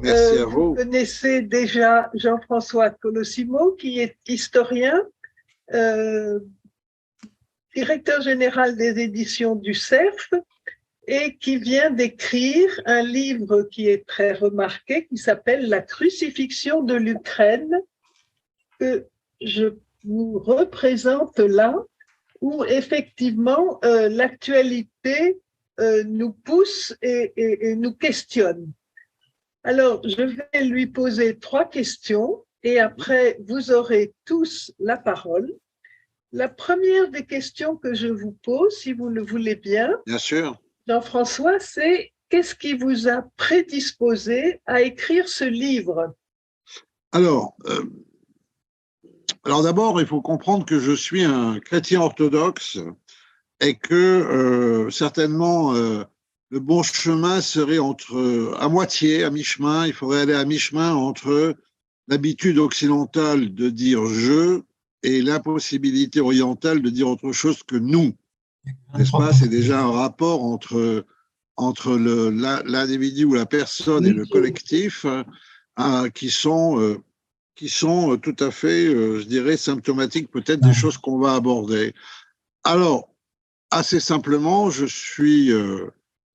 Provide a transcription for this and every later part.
Merci à Vous vous. connaissez déjà Jean-François Colosimo, qui est historien, euh, directeur général des éditions du Cerf, et qui vient d'écrire un livre qui est très remarqué, qui s'appelle La crucifixion de l'Ukraine, que je vous représente là, où effectivement l'actualité nous pousse et nous questionne. Alors, je vais lui poser 3 questions et après, vous aurez tous la parole. La première des questions que je vous pose, si vous le voulez bien, Bien sûr. Jean-François, c'est qu'est-ce qui vous a prédisposé à écrire ce livre? Alors, d'abord, il faut comprendre que je suis un chrétien orthodoxe et que certainement le bon chemin serait à moitié, à mi-chemin. Il faudrait aller à mi-chemin entre l'habitude occidentale de dire je et l'impossibilité orientale de dire autre chose que nous. N'est-ce pas? C'est déjà un rapport entre l'individu ou la personne et le collectif qui sont tout à fait, je dirais, symptomatiques peut-être des choses qu'on va aborder. Alors, assez simplement, je suis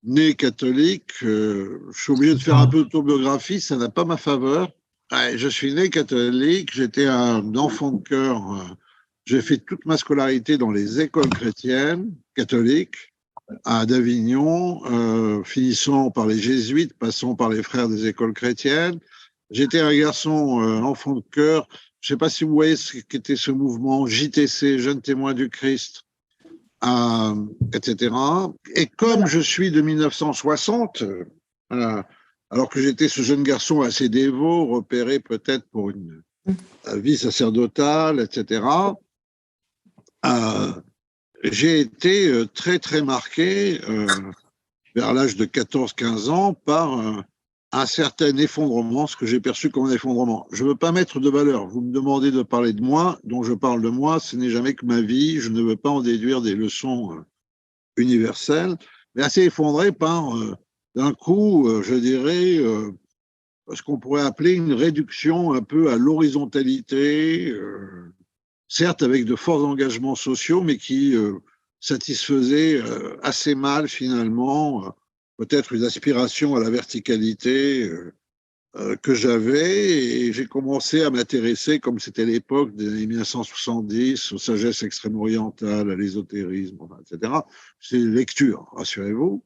né catholique. Je suis obligé de faire un peu d'autobiographie, ça n'a pas ma faveur. Ouais, je suis né catholique, j'étais un enfant de cœur. J'ai fait toute ma scolarité dans les écoles chrétiennes catholiques d'Avignon, finissant par les jésuites, passant par les frères des écoles chrétiennes. J'étais un garçon enfant de cœur. Je ne sais pas si vous voyez ce qu'était ce mouvement JTC, Jeunes témoins du Christ, etc. Et comme je suis de 1960, alors que j'étais ce jeune garçon assez dévot, repéré peut-être pour une vie sacerdotale, etc., j'ai été très, très marqué vers l'âge de 14-15 ans par un certain effondrement, ce que j'ai perçu comme un effondrement. Je ne veux pas mettre de valeur. Vous me demandez de parler de moi, donc je parle de moi. Ce n'est jamais que ma vie. Je ne veux pas en déduire des leçons universelles, mais assez effondré par, d'un coup, je dirais, ce qu'on pourrait appeler une réduction un peu à l'horizontalité, certes avec de forts engagements sociaux, mais qui satisfaisait assez mal finalement peut-être une aspiration à la verticalité que j'avais, et j'ai commencé à m'intéresser, comme c'était l'époque des années 1970, aux sagesses extrême-orientales, à l'ésotérisme, etc. C'est une lecture, rassurez-vous.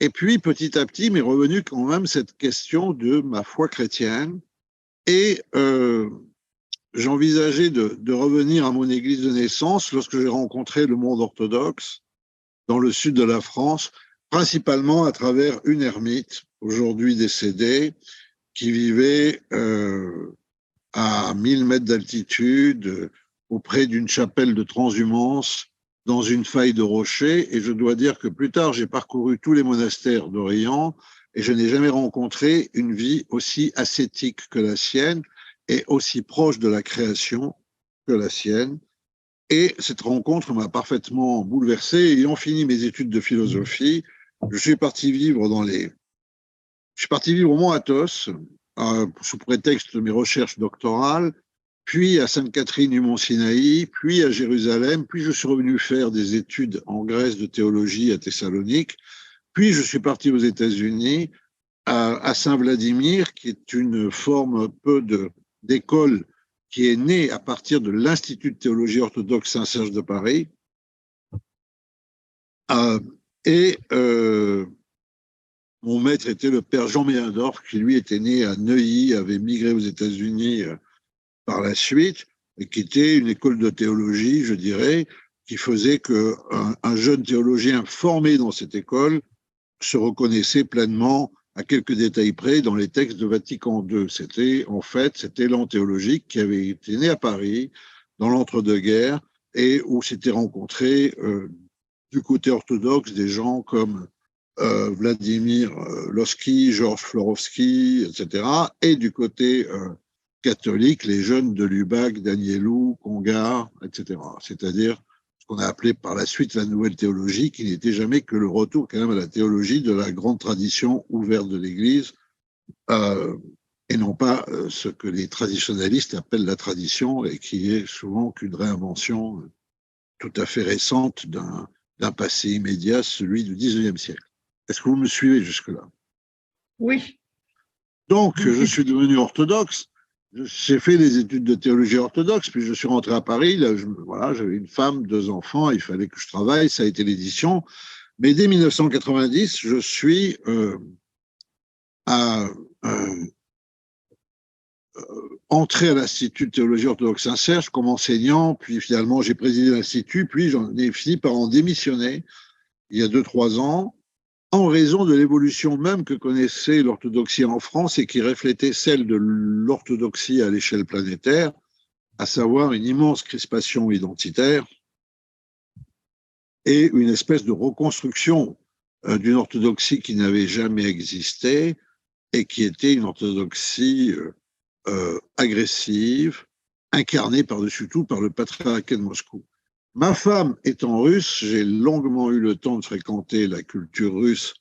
Et puis, petit à petit, m'est revenue quand même cette question de ma foi chrétienne, et j'envisageais de revenir à mon église de naissance lorsque j'ai rencontré le monde orthodoxe dans le sud de la France, principalement à travers une ermite, aujourd'hui décédée, qui vivait à 1000 mètres d'altitude, auprès d'une chapelle de transhumance, dans une faille de rochers. Et je dois dire que plus tard, j'ai parcouru tous les monastères d'Orient et je n'ai jamais rencontré une vie aussi ascétique que la sienne et aussi proche de la création que la sienne. Et cette rencontre m'a parfaitement bouleversé. Ayant fini mes études de philosophie, je suis parti vivre au Mont Athos, sous prétexte de mes recherches doctorales, puis à Sainte-Catherine du Mont-Sinaï, puis à Jérusalem, puis je suis revenu faire des études en Grèce de théologie à Thessalonique, puis je suis parti aux États-Unis, à Saint-Vladimir, qui est une forme un peu d'école qui est née à partir de l'Institut de théologie orthodoxe Saint-Serge de Paris. Et mon maître était le père Jean Meyendorff, qui lui était né à Neuilly, avait migré aux États-Unis par la suite, et qui était une école de théologie, je dirais, qui faisait qu'un jeune théologien formé dans cette école se reconnaissait pleinement, à quelques détails près, dans les textes de Vatican II. C'était l'anthéologique qui avait été né à Paris, dans l'entre-deux-guerres, et où s'étaient rencontrés du côté orthodoxe des gens comme Vladimir Lossky, Georges Florovsky, etc., et du côté catholique, les jeunes de Lubac, Danielou, Congar, etc. C'est-à-dire ce qu'on a appelé par la suite la nouvelle théologie, qui n'était jamais que le retour quand même à la théologie de la grande tradition ouverte de l'Église, et non pas ce que les traditionnalistes appellent la tradition et qui est souvent qu'une réinvention tout à fait récente d'un passé immédiat, celui du XIXe siècle. Est-ce que vous me suivez jusque-là? Oui. Donc, je suis devenu orthodoxe. J'ai fait des études de théologie orthodoxe, puis je suis rentré à Paris. Là, voilà, j'avais une femme, 2 enfants, il fallait que je travaille, ça a été l'édition. Mais dès 1990, je suis à, entré à l'Institut de théologie orthodoxe Saint-Serge comme enseignant, puis finalement j'ai présidé l'Institut, puis j'en ai fini par en démissionner il y a 2-3 ans, en raison de l'évolution même que connaissait l'orthodoxie en France et qui reflétait celle de l'orthodoxie à l'échelle planétaire, à savoir une immense crispation identitaire et une espèce de reconstruction d'une orthodoxie qui n'avait jamais existé et qui était une orthodoxie agressive, incarnée par-dessus tout par le patriarcat de Moscou. Ma femme étant russe, j'ai longuement eu le temps de fréquenter la culture russe.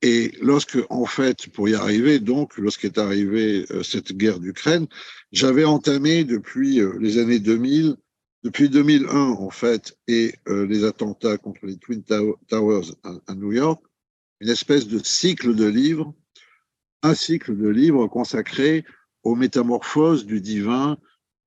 Et lorsque, en fait, pour y arriver, donc, lorsqu'est arrivée cette guerre d'Ukraine, j'avais entamé depuis les années 2000, depuis 2001, en fait, et les attentats contre les Twin Towers à New York, une espèce de cycle de livres, un cycle de livres consacré aux métamorphoses du divin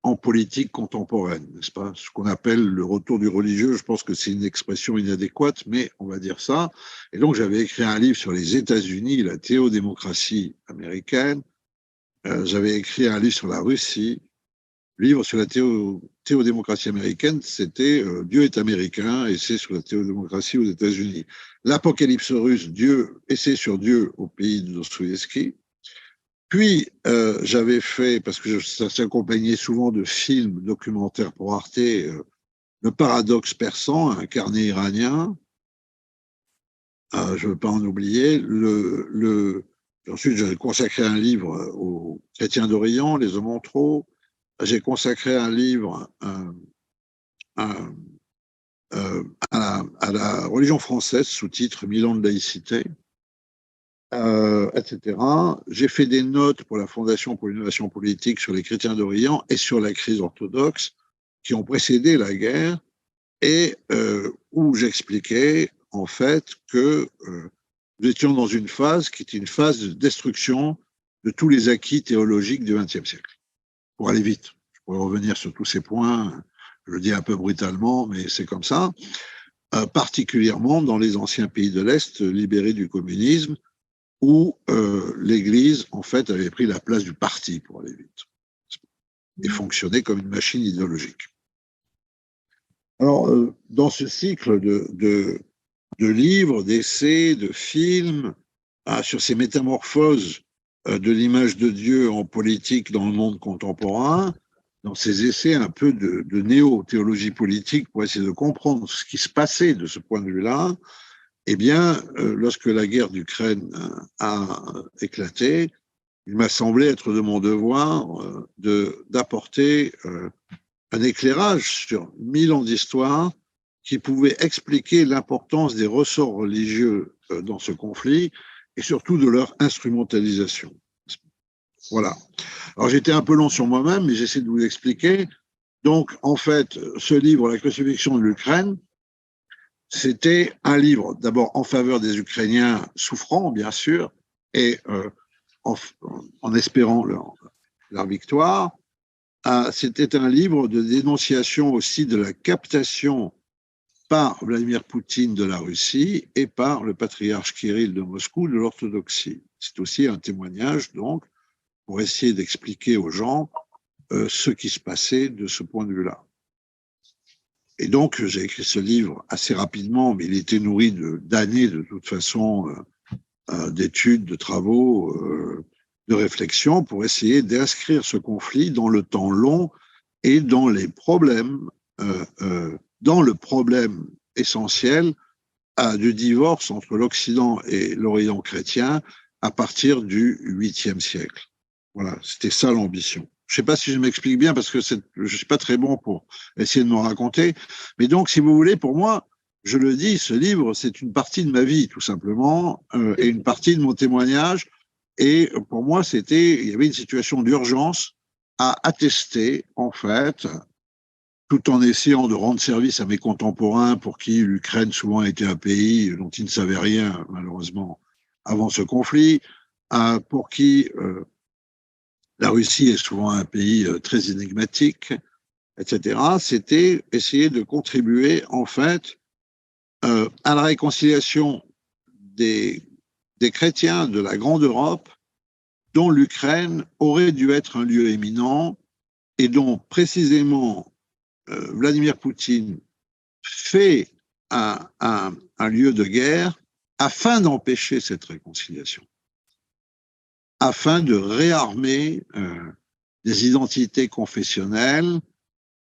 en politique contemporaine, n'est-ce pas? Ce qu'on appelle le retour du religieux, je pense que c'est une expression inadéquate, mais on va dire ça. Et donc, j'avais écrit un livre sur les États-Unis, la théodémocratie américaine. J'avais écrit un livre sur la Russie. Le livre sur la théodémocratie américaine, c'était Dieu est américain et c'est sur la théodémocratie aux États-Unis. L'Apocalypse russe, Dieu, et c'est sur Dieu au pays de Dostoïevski. Puis, j'avais fait, parce que ça s'accompagnait souvent de films documentaires pour Arte, Le paradoxe persan, un carnet iranien, je ne veux pas en oublier. Ensuite, j'ai consacré un livre aux chrétiens d'Orient, les hommes en trop. J'ai consacré un livre à la religion française, sous-titre Mille ans de laïcité. Etc. J'ai fait des notes pour la Fondation pour l'innovation politique sur les chrétiens d'Orient et sur la crise orthodoxe qui ont précédé la guerre et où j'expliquais en fait que nous étions dans une phase qui était une phase de destruction de tous les acquis théologiques du XXe siècle. Pour aller vite, je pourrais revenir sur tous ces points, je le dis un peu brutalement, mais c'est comme ça, particulièrement dans les anciens pays de l'Est libérés du communisme, où l'Église, en fait, avait pris la place du parti, pour aller vite, et fonctionnait comme une machine idéologique. Alors, dans ce cycle de livres, d'essais, de films, sur ces métamorphoses de l'image de Dieu en politique dans le monde contemporain, dans ces essais un peu de néo-théologie politique pour essayer de comprendre ce qui se passait de ce point de vue-là, eh bien, lorsque la guerre d'Ukraine a éclaté, il m'a semblé être de mon devoir d'apporter un éclairage sur 1000 ans d'histoire qui pouvait expliquer l'importance des ressorts religieux dans ce conflit et surtout de leur instrumentalisation. Voilà. Alors, j'étais un peu long sur moi-même, mais j'essaie de vous l'expliquer. Donc, en fait, ce livre, La crucifixion de l'Ukraine, c'était un livre d'abord en faveur des Ukrainiens souffrants, bien sûr, et en espérant leur victoire. C'était un livre de dénonciation aussi de la captation par Vladimir Poutine de la Russie et par le patriarche Kirill de Moscou de l'orthodoxie. C'est aussi un témoignage, donc, pour essayer d'expliquer aux gens ce qui se passait de ce point de vue-là. Et donc, j'ai écrit ce livre assez rapidement, mais il était nourri d'années, de toute façon, d'études, de travaux, de réflexions, pour essayer d'inscrire ce conflit dans le temps long et dans les problèmes, dans le problème essentiel du divorce entre l'Occident et l'Orient chrétien à partir du 8e siècle. Voilà, c'était ça l'ambition. Je ne sais pas si je m'explique bien parce que je ne suis pas très bon pour essayer de me raconter. Mais donc, si vous voulez, pour moi, je le dis, ce livre, c'est une partie de ma vie, tout simplement, et une partie de mon témoignage. Et pour moi, il y avait une situation d'urgence à attester, en fait, tout en essayant de rendre service à mes contemporains pour qui l'Ukraine souvent a été un pays dont ils ne savaient rien, malheureusement, avant ce conflit, pour qui la Russie est souvent un pays très énigmatique, etc. C'était essayer de contribuer, en fait, à la réconciliation des chrétiens de la Grande Europe, dont l'Ukraine aurait dû être un lieu éminent et dont précisément Vladimir Poutine fait un lieu de guerre afin d'empêcher cette réconciliation, afin de réarmer des identités confessionnelles,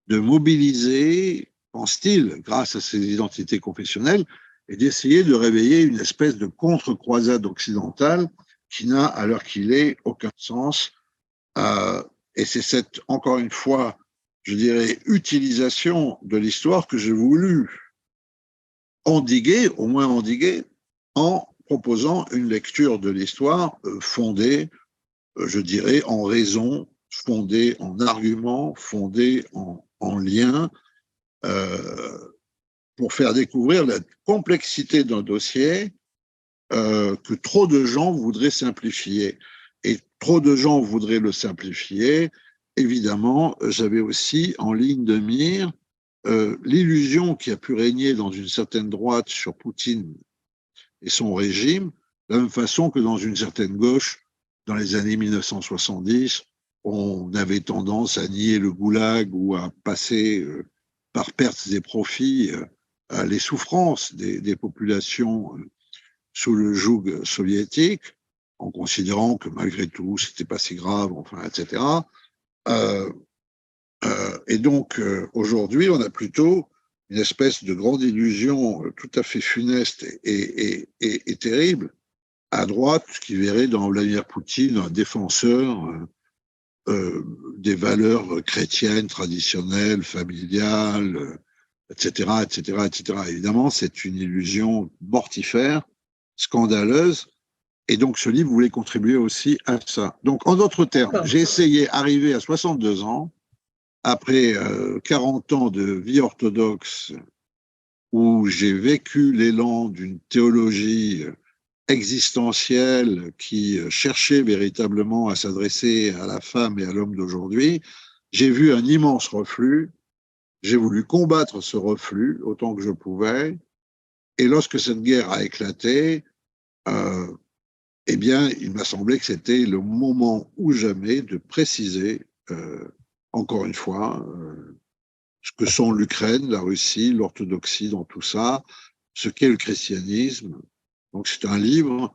de mobiliser, pense-t-il, grâce à ces identités confessionnelles, et d'essayer de réveiller une espèce de contre-croisade occidentale qui n'a, à l'heure qu'il est, aucun sens. Et c'est encore une fois, je dirais, utilisation de l'histoire que j'ai voulu endiguer, au moins endiguer, en proposant une lecture de l'histoire fondée, je dirais, en raison, fondée en arguments, fondée en liens, pour faire découvrir la complexité d'un dossier que trop de gens voudraient simplifier. Et trop de gens voudraient le simplifier. Évidemment, j'avais aussi en ligne de mire l'illusion qui a pu régner dans une certaine droite sur Poutine et son régime, de la même façon que dans une certaine gauche, dans les années 1970, on avait tendance à nier le goulag ou à passer par pertes et profits les souffrances des populations sous le joug soviétique, en considérant que malgré tout, c'était pas si grave, enfin, etc. Et donc, aujourd'hui, on a plutôt une espèce de grande illusion tout à fait funeste et terrible à droite, qui verrait dans Vladimir Poutine un défenseur des valeurs chrétiennes, traditionnelles, familiales, etc., etc., etc. Évidemment, c'est une illusion mortifère, scandaleuse, et donc ce livre voulait contribuer aussi à ça. Donc, en d'autres termes, j'ai essayé, arrivé à 62 ans, après 40 ans de vie orthodoxe, où j'ai vécu l'élan d'une théologie existentielle qui cherchait véritablement à s'adresser à la femme et à l'homme d'aujourd'hui, j'ai vu un immense reflux. J'ai voulu combattre ce reflux autant que je pouvais. Et lorsque cette guerre a éclaté, eh bien, il m'a semblé que c'était le moment ou jamais de préciser, encore une fois, ce que sont l'Ukraine, la Russie, l'orthodoxie dans tout ça, ce qu'est le christianisme. Donc, c'est un livre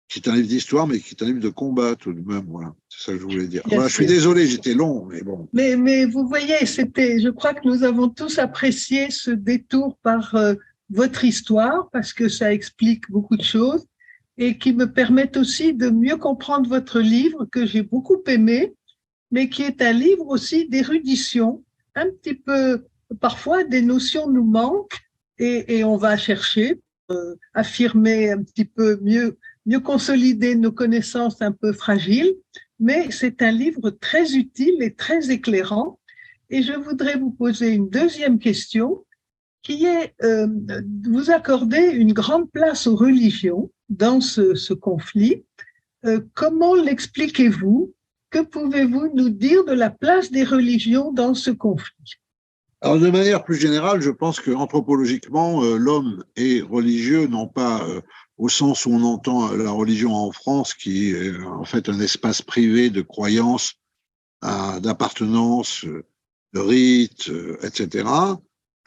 qui est un livre d'histoire, mais qui est un livre de combat tout de même. Voilà, c'est ça que je voulais dire. Voilà, je suis désolé, j'étais long, mais bon. Mais vous voyez, je crois que nous avons tous apprécié ce détour par votre histoire, parce que ça explique beaucoup de choses et qui me permettent aussi de mieux comprendre votre livre que j'ai beaucoup aimé, mais qui est un livre aussi d'érudition. Un petit peu, parfois, des notions nous manquent et on va chercher, affirmer un petit peu mieux consolider nos connaissances un peu fragiles, mais c'est un livre très utile et très éclairant. Et je voudrais vous poser une deuxième question qui est, vous accordez une grande place aux religions dans ce conflit. Comment l'expliquez-vous? Que pouvez-vous nous dire de la place des religions dans ce conflit? Alors, de manière plus générale, je pense qu'anthropologiquement, l'homme est religieux, non pas au sens où on entend la religion en France, qui est en fait un espace privé de croyances, d'appartenance, de rites, etc.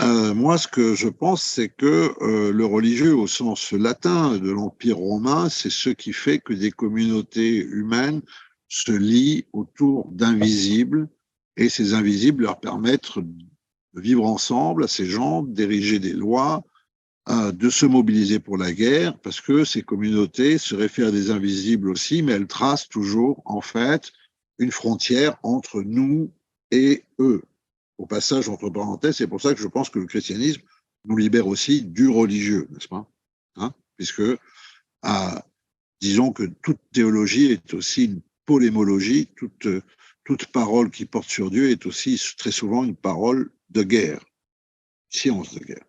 Moi, ce que je pense, c'est que le religieux, au sens latin de l'Empire romain, c'est ce qui fait que des communautés humaines se lient autour d'invisibles, et ces invisibles leur permettent de vivre ensemble à ces gens, d'ériger des lois, de se mobiliser pour la guerre, parce que ces communautés se réfèrent à des invisibles aussi, mais elles tracent toujours, en fait, une frontière entre nous et eux. Au passage, entre parenthèses, c'est pour ça que je pense que le christianisme nous libère aussi du religieux, n'est-ce pas, hein? Puisque disons que toute théologie est aussi une polémologie, toute parole qui porte sur Dieu est aussi très souvent une parole de guerre, science de guerre.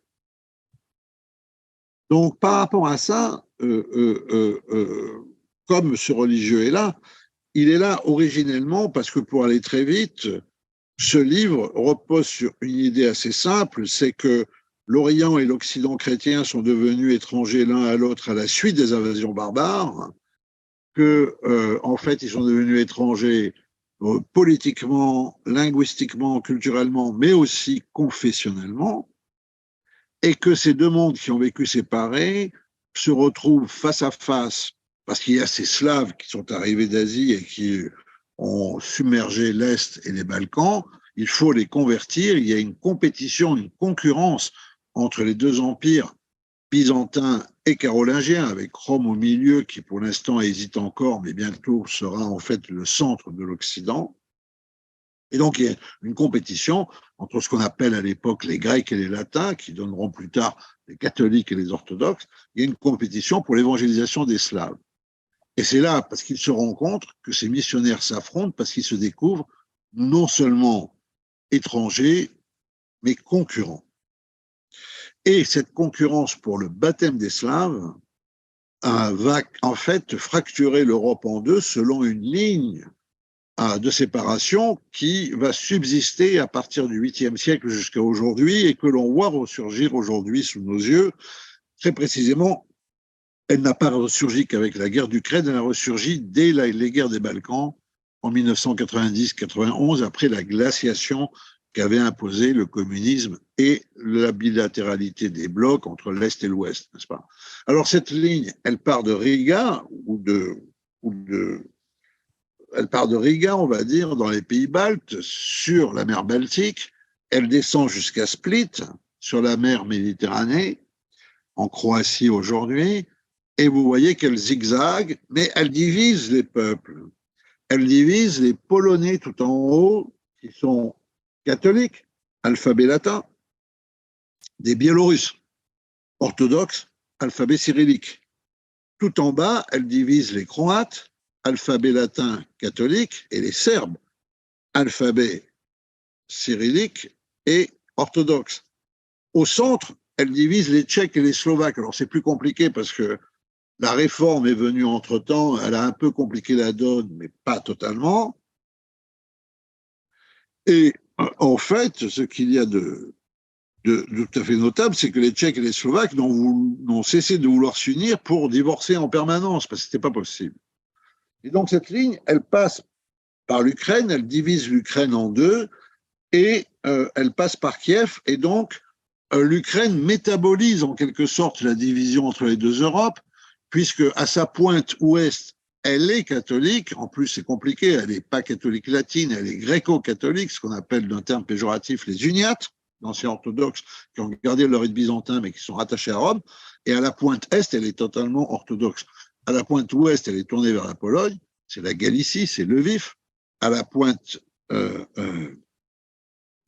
Donc, par rapport à ça, comme ce religieux est là, il est là originellement parce que, pour aller très vite, ce livre repose sur une idée assez simple, c'est que l'Orient et l'Occident chrétien sont devenus étrangers l'un à l'autre à la suite des invasions barbares, que, en fait, ils sont devenus étrangers politiquement, linguistiquement, culturellement, mais aussi confessionnellement, et que ces deux mondes qui ont vécu séparés se retrouvent face à face, parce qu'il y a ces Slaves qui sont arrivés d'Asie et qui ont submergé l'Est et les Balkans. Il faut les convertir. Il y a une compétition, une concurrence entre les deux empires, byzantin et carolingien, avec Rome au milieu, qui pour l'instant hésite encore, mais bientôt sera en fait le centre de l'Occident. Et donc, il y a une compétition entre ce qu'on appelle à l'époque les Grecs et les Latins, qui donneront plus tard les catholiques et les orthodoxes. Il y a une compétition pour l'évangélisation des Slaves. Et c'est là, parce qu'ils se rencontrent, que ces missionnaires s'affrontent, parce qu'ils se découvrent non seulement étrangers, mais concurrents. Et cette concurrence pour le baptême des Slaves va en fait fracturer l'Europe en deux selon une ligne de séparation qui va subsister à partir du 8e siècle jusqu'à aujourd'hui et que l'on voit ressurgir aujourd'hui sous nos yeux. Très précisément, elle n'a pas ressurgi qu'avec la guerre d'Ukraine, elle a ressurgi dès les guerres des Balkans en 1990-91, après la glaciation qu'avait imposé le communisme et la bilatéralité des blocs entre l'Est et l'Ouest, n'est-ce pas? Alors cette ligne, elle part de Riga elle part de Riga, on va dire, dans les pays baltes, sur la mer Baltique. Elle descend jusqu'à Split, sur la mer Méditerranée, en Croatie aujourd'hui. Et vous voyez qu'elle zigzague, mais elle divise les peuples. Elle divise les Polonais tout en haut, qui sont catholiques, alphabet latin, des Biélorusses, orthodoxes, alphabet cyrillique. Tout en bas, elle divise les Croates, alphabet latin catholique, et les Serbes, alphabet cyrillique et orthodoxe. Au centre, elle divise les Tchèques et les Slovaques. Alors c'est plus compliqué parce que la réforme est venue entre-temps, elle a un peu compliqué la donne, mais pas totalement. Et en fait, ce qu'il y a de tout à fait notable, c'est que les Tchèques et les Slovaques n'ont cessé de vouloir s'unir pour divorcer en permanence, parce que ce n'était pas possible. Et donc cette ligne, elle passe par l'Ukraine, elle divise l'Ukraine en deux, et elle passe par Kiev, et donc l'Ukraine métabolise en quelque sorte la division entre les deux Europes, puisque à sa pointe ouest, elle est catholique. En plus, c'est compliqué, elle n'est pas catholique latine, elle est gréco-catholique, ce qu'on appelle d'un terme péjoratif les uniates, d'anciens orthodoxes qui ont gardé leur rite byzantin mais qui sont rattachés à Rome. Et à la pointe est, elle est totalement orthodoxe. À la pointe ouest, elle est tournée vers la Pologne, c'est la Galicie, c'est Lviv. À la pointe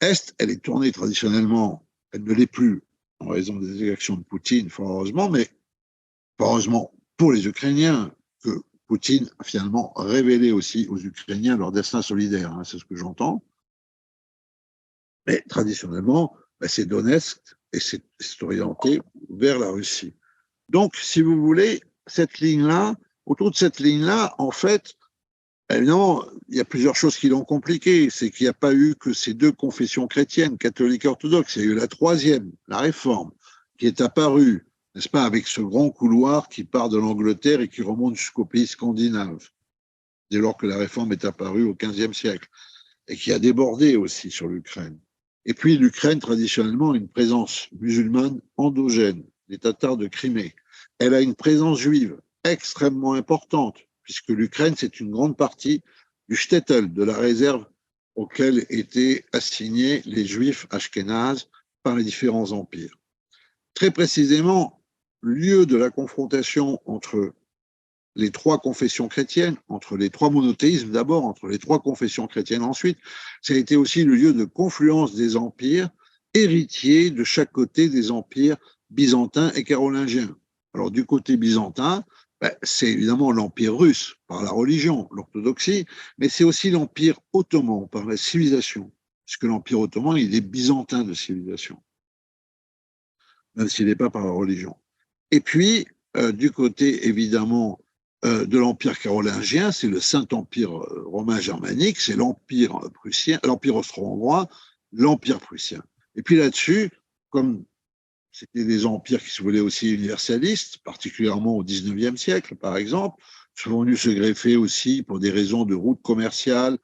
est, elle est tournée traditionnellement, elle ne l'est plus en raison des exactions de Poutine, fort heureusement, mais fort heureusement pour les Ukrainiens, que Poutine a finalement révélé aussi aux Ukrainiens leur destin solidaire, hein, c'est ce que j'entends. Mais traditionnellement, c'est Donetsk et c'est orienté vers la Russie. Donc, si vous voulez, cette ligne-là, autour de cette ligne-là, en fait, évidemment, il y a plusieurs choses qui l'ont compliqué. C'est qu'il n'y a pas eu que ces deux confessions chrétiennes, catholiques et orthodoxes. Il y a eu la troisième, la Réforme, qui est apparue, n'est-ce pas, avec ce grand couloir qui part de l'Angleterre et qui remonte jusqu'aux pays scandinaves, dès lors que la Réforme est apparue au XVe siècle, et qui a débordé aussi sur l'Ukraine. Et puis l'Ukraine, traditionnellement, a une présence musulmane endogène, les Tatars de Crimée. Elle a une présence juive extrêmement importante, puisque l'Ukraine, c'est une grande partie du shtetl, de la réserve auquel étaient assignés les Juifs ashkénazes par les différents empires. Très précisément, lieu de la confrontation entre les trois confessions chrétiennes, entre les trois monothéismes d'abord, entre les trois confessions chrétiennes ensuite, ça a été aussi le lieu de confluence des empires, héritiers de chaque côté des empires byzantins et carolingiens. Alors du côté byzantin, Ben, c'est évidemment l'Empire russe par la religion, l'orthodoxie, mais c'est aussi l'Empire ottoman par la civilisation, puisque l'Empire ottoman, il est byzantin de civilisation, même s'il n'est pas par la religion. Et puis, du côté, évidemment, de l'Empire carolingien, c'est le Saint-Empire romain germanique, c'est l'Empire prussien, l'Empire austro-hongrois, l'Empire prussien. Et puis là-dessus, comme c'était des empires qui se voulaient aussi universalistes, particulièrement au XIXe siècle, par exemple, sont venus se greffer aussi pour des raisons de route commerciale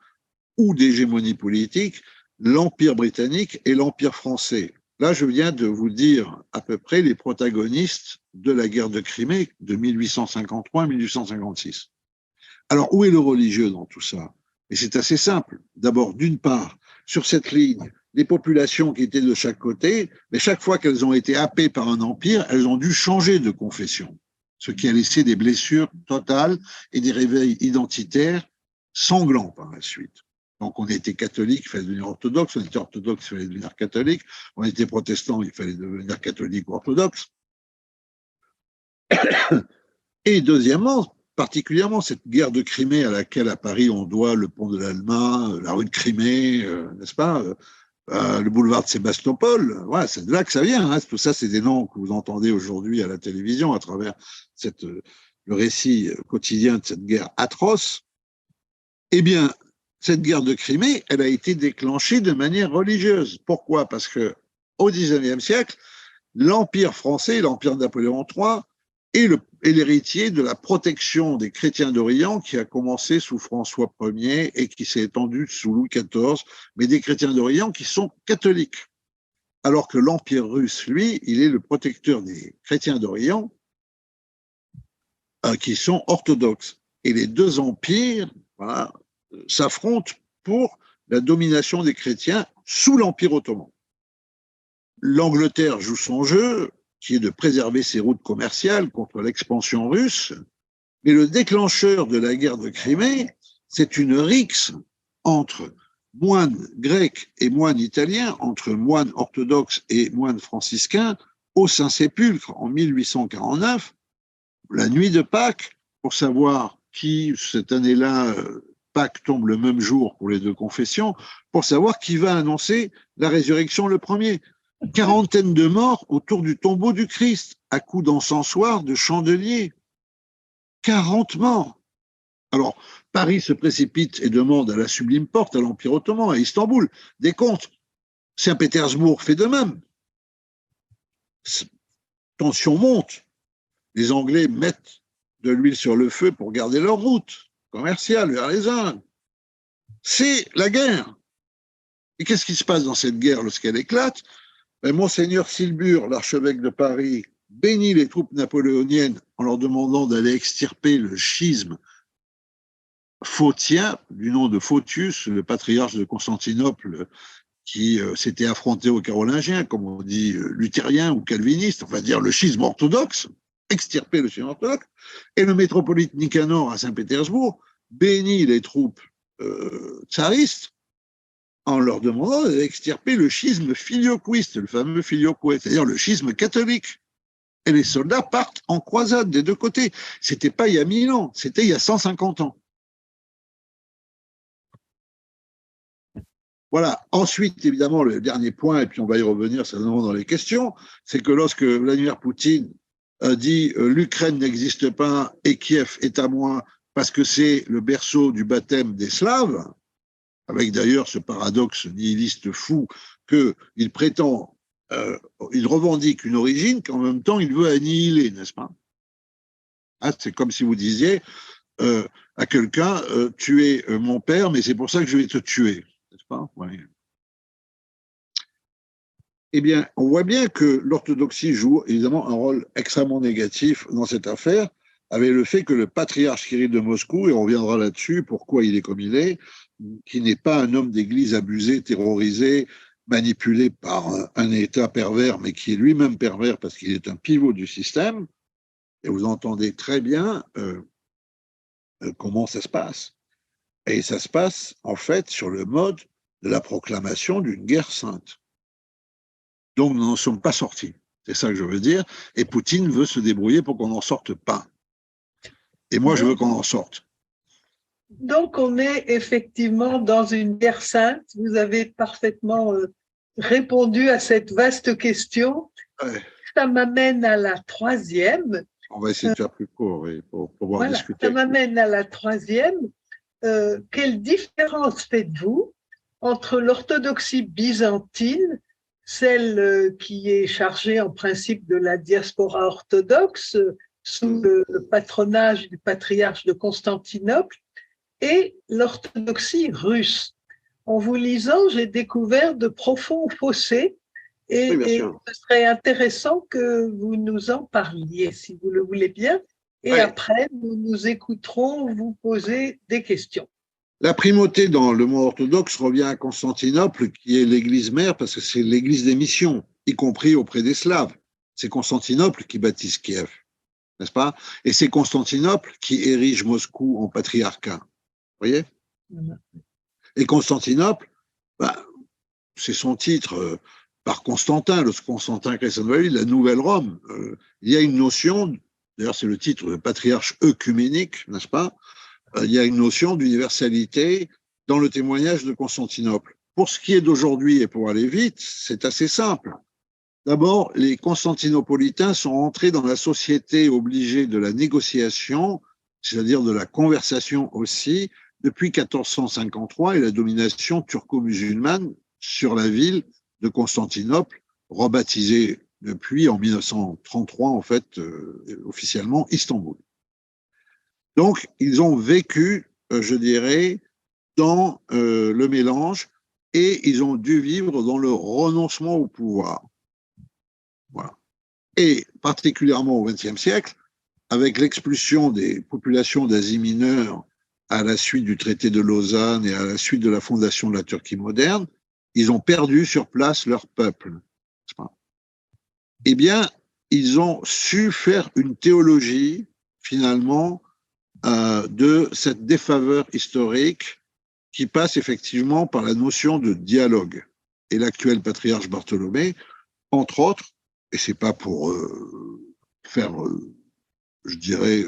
ou d'hégémonie politique, l'Empire britannique et l'Empire français. Là, je viens de vous dire à peu près les protagonistes de la guerre de Crimée de 1853 à 1856. Alors, où est le religieux dans tout ça? Et c'est assez simple. D'abord, d'une part, sur cette ligne, les populations qui étaient de chaque côté, mais chaque fois qu'elles ont été happées par un empire, elles ont dû changer de confession, ce qui a laissé des blessures totales et des réveils identitaires sanglants par la suite. Donc, on était catholique, il fallait devenir orthodoxe, on était orthodoxe, il fallait devenir catholique, on était protestant, il fallait devenir catholique ou orthodoxe. Et deuxièmement, particulièrement cette guerre de Crimée à laquelle à Paris on doit le pont de l'Alma, la rue de Crimée, n'est-ce pas, le boulevard de Sébastopol, ouais, c'est de là que ça vient. Hein. Tout ça, c'est des noms que vous entendez aujourd'hui à la télévision à travers le récit quotidien de cette guerre atroce. Eh bien, cette guerre de Crimée, elle a été déclenchée de manière religieuse. Pourquoi? Parce que au XIXe siècle, l'Empire français, l'Empire de Napoléon III, est l'héritier de la protection des chrétiens d'Orient qui a commencé sous François Ier et qui s'est étendue sous Louis XIV, mais des chrétiens d'Orient qui sont catholiques. Alors que l'Empire russe, lui, il est le protecteur des chrétiens d'Orient qui sont orthodoxes. Et les deux empires, voilà, s'affrontent pour la domination des chrétiens sous l'Empire ottoman. L'Angleterre joue son jeu, qui est de préserver ses routes commerciales contre l'expansion russe, mais le déclencheur de la guerre de Crimée, c'est une rixe entre moines grecs et moines italiens, entre moines orthodoxes et moines franciscains, au Saint-Sépulcre en 1849, la nuit de Pâques, pour savoir qui, cette année-là, Pâques tombe le même jour pour les deux confessions, pour savoir qui va annoncer la résurrection le premier. Quarantaine de morts autour du tombeau du Christ, à coups d'encensoirs, de chandeliers. 40 morts. Alors, Paris se précipite et demande à la Sublime Porte, à l'Empire ottoman, à Istanbul, des comptes. Saint-Pétersbourg fait de même. Tension monte. Les Anglais mettent de l'huile sur le feu pour garder leur route commerciale vers les Indes. C'est la guerre. Et qu'est-ce qui se passe dans cette guerre lorsqu'elle éclate? Monseigneur Silbure, l'archevêque de Paris, bénit les troupes napoléoniennes en leur demandant d'aller extirper le schisme photien, du nom de Photius, le patriarche de Constantinople, qui s'était affronté aux Carolingiens, comme on dit luthérien ou calviniste, enfin dire le schisme orthodoxe, extirper le schisme orthodoxe, et le métropolite Nicanor à Saint-Pétersbourg bénit les troupes tsaristes en leur demandant d'extirper le schisme filioquiste, le fameux filioque, c'est-à-dire le schisme catholique. Et les soldats partent en croisade des deux côtés. C'était pas il y a 1000 ans, c'était il y a 150 ans. Voilà. Ensuite, évidemment, le dernier point, et puis on va y revenir certainement dans les questions, c'est que lorsque Vladimir Poutine a dit l'Ukraine n'existe pas et Kiev est à moi parce que c'est le berceau du baptême des Slaves, avec d'ailleurs ce paradoxe nihiliste fou qu'il prétend, il revendique une origine qu'en même temps il veut annihiler, n'est-ce pas? Ah, c'est comme si vous disiez à quelqu'un, tu es mon père, mais c'est pour ça que je vais te tuer, n'est-ce pas? Ouais. Eh bien, on voit bien que l'orthodoxie joue évidemment un rôle extrêmement négatif dans cette affaire, avec le fait que le patriarche Kirill de Moscou, et on reviendra là-dessus, pourquoi il est comme il est, qui n'est pas un homme d'église abusé, terrorisé, manipulé par un État pervers, mais qui est lui-même pervers parce qu'il est un pivot du système, et vous entendez très bien comment ça se passe. Et ça se passe, en fait, sur le mode de la proclamation d'une guerre sainte. Donc, nous n'en sommes pas sortis. C'est ça que je veux dire. Et Poutine veut se débrouiller pour qu'on n'en sorte pas. Et moi, je veux qu'on en sorte. Donc, on est effectivement dans une guerre sainte. Vous avez parfaitement répondu à cette vaste question. Ouais. Ça m'amène à la troisième. On va essayer de faire plus court, oui, pour pouvoir Voilà, discuter. ça m'amène à la troisième. Quelle différence faites-vous entre l'orthodoxie byzantine, celle qui est chargée en principe de la diaspora orthodoxe sous le patronage du patriarche de Constantinople, et l'orthodoxie russe? En vous lisant, j'ai découvert de profonds fossés Oui, bien et sûr. ce serait intéressant que vous nous en parliez, si vous le voulez bien. Et Ouais. après, nous nous écouterons vous poser des questions. La primauté dans le monde orthodoxe revient à Constantinople, qui est l'église mère, parce que c'est l'église des missions, y compris auprès des Slaves. C'est Constantinople qui baptise Kiev, n'est-ce pas? Et c'est Constantinople qui érige Moscou en patriarcat. Vous voyez? Et Constantinople, bah, c'est son titre par Constantin, le Constantin Crescendoïde, la Nouvelle Rome. Il y a une notion, d'ailleurs c'est le titre de patriarche œcuménique, n'est-ce pas? Il y a une notion d'universalité dans le témoignage de Constantinople. Pour ce qui est d'aujourd'hui et pour aller vite, c'est assez simple. D'abord, les Constantinopolitains sont entrés dans la société obligée de la négociation, c'est-à-dire de la conversation aussi, depuis 1453 et la domination turco-musulmane sur la ville de Constantinople, rebaptisée depuis en 1933 en fait officiellement Istanbul. Donc, ils ont vécu, je dirais, dans le mélange et ils ont dû vivre dans le renoncement au pouvoir. Voilà. Et particulièrement au XXe siècle, avec l'expulsion des populations d'Asie mineure à la suite du traité de Lausanne et à la suite de la fondation de la Turquie moderne, ils ont perdu sur place leur peuple. Eh bien, ils ont su faire une théologie, finalement, de cette défaveur historique qui passe effectivement par la notion de dialogue. Et l'actuel patriarche Bartholomé, entre autres, et c'est pas pour faire, je dirais,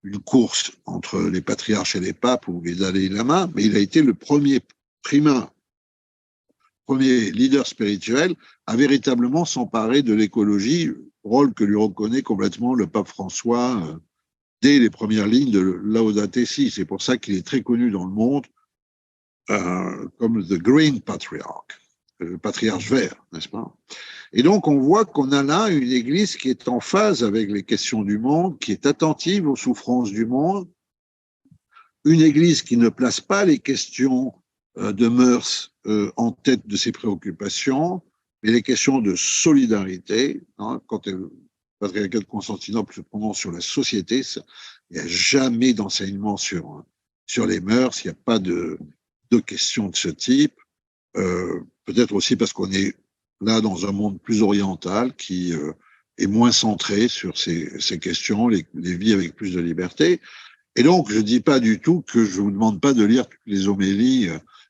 une course entre les patriarches et les papes ou les Dalai Lama, mais il a été le premier primat, premier leader spirituel à véritablement s'emparer de l'écologie, rôle que lui reconnaît complètement le pape François dès les premières lignes de Laudato Si. C'est pour ça qu'il est très connu dans le monde comme The Green Patriarch, le patriarche vert, n'est-ce pas? Et donc, on voit qu'on a là une église qui est en phase avec les questions du monde, qui est attentive aux souffrances du monde, une église qui ne place pas les questions de mœurs en tête de ses préoccupations, mais les questions de solidarité. Hein, quand le patriarcat de Constantinople se prononce sur la société, il n'y a jamais d'enseignement sur les mœurs, il n'y a pas de questions de ce type. Peut-être aussi parce qu'on est là dans un monde plus oriental qui est moins centré sur ces questions, les vies avec plus de liberté. Et donc, je ne dis pas du tout que je ne vous demande pas de lire toutes les homélies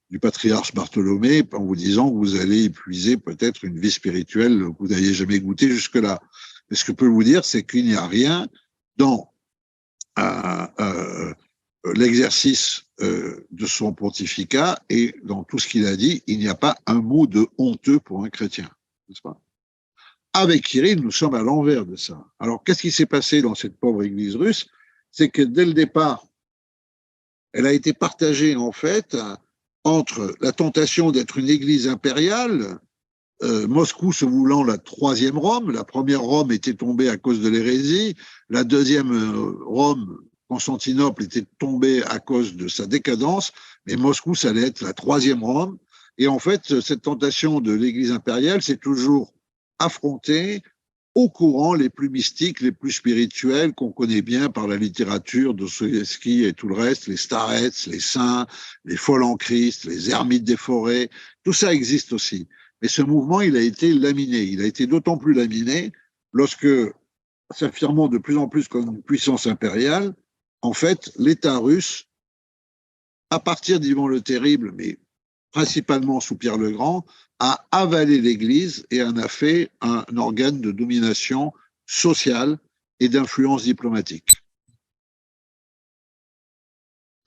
du patriarche Bartholomé en vous disant que vous allez épuiser peut-être une vie spirituelle que vous n'ayez jamais goûté jusque-là. Mais ce que je peux vous dire, c'est qu'il n'y a rien dans l'exercice de son pontificat et dans tout ce qu'il a dit, il n'y a pas un mot de honteux pour un chrétien, n'est-ce pas? Avec Kirill, nous sommes à l'envers de ça. Alors, qu'est-ce qui s'est passé dans cette pauvre église russe? C'est que dès le départ, elle a été partagée en fait entre la tentation d'être une église impériale, Moscou se voulant la troisième Rome. La première Rome était tombée à cause de l'hérésie, la deuxième Rome, Constantinople, était tombée à cause de sa décadence, mais Moscou, ça allait être la troisième Rome. Et en fait, cette tentation de l'église impériale s'est toujours affrontée aux courants les plus mystiques, les plus spirituels, qu'on connaît bien par la littérature, Dostoïevski et tout le reste, les starets, les saints, les folles en Christ, les ermites des forêts, tout ça existe aussi. Mais ce mouvement, il a été laminé. Il a été d'autant plus laminé lorsque, s'affirmant de plus en plus comme une puissance impériale, en fait, l'État russe, à partir d'Ivan le Terrible, mais principalement sous Pierre le Grand, a avalé l'Église et en a fait un organe de domination sociale et d'influence diplomatique.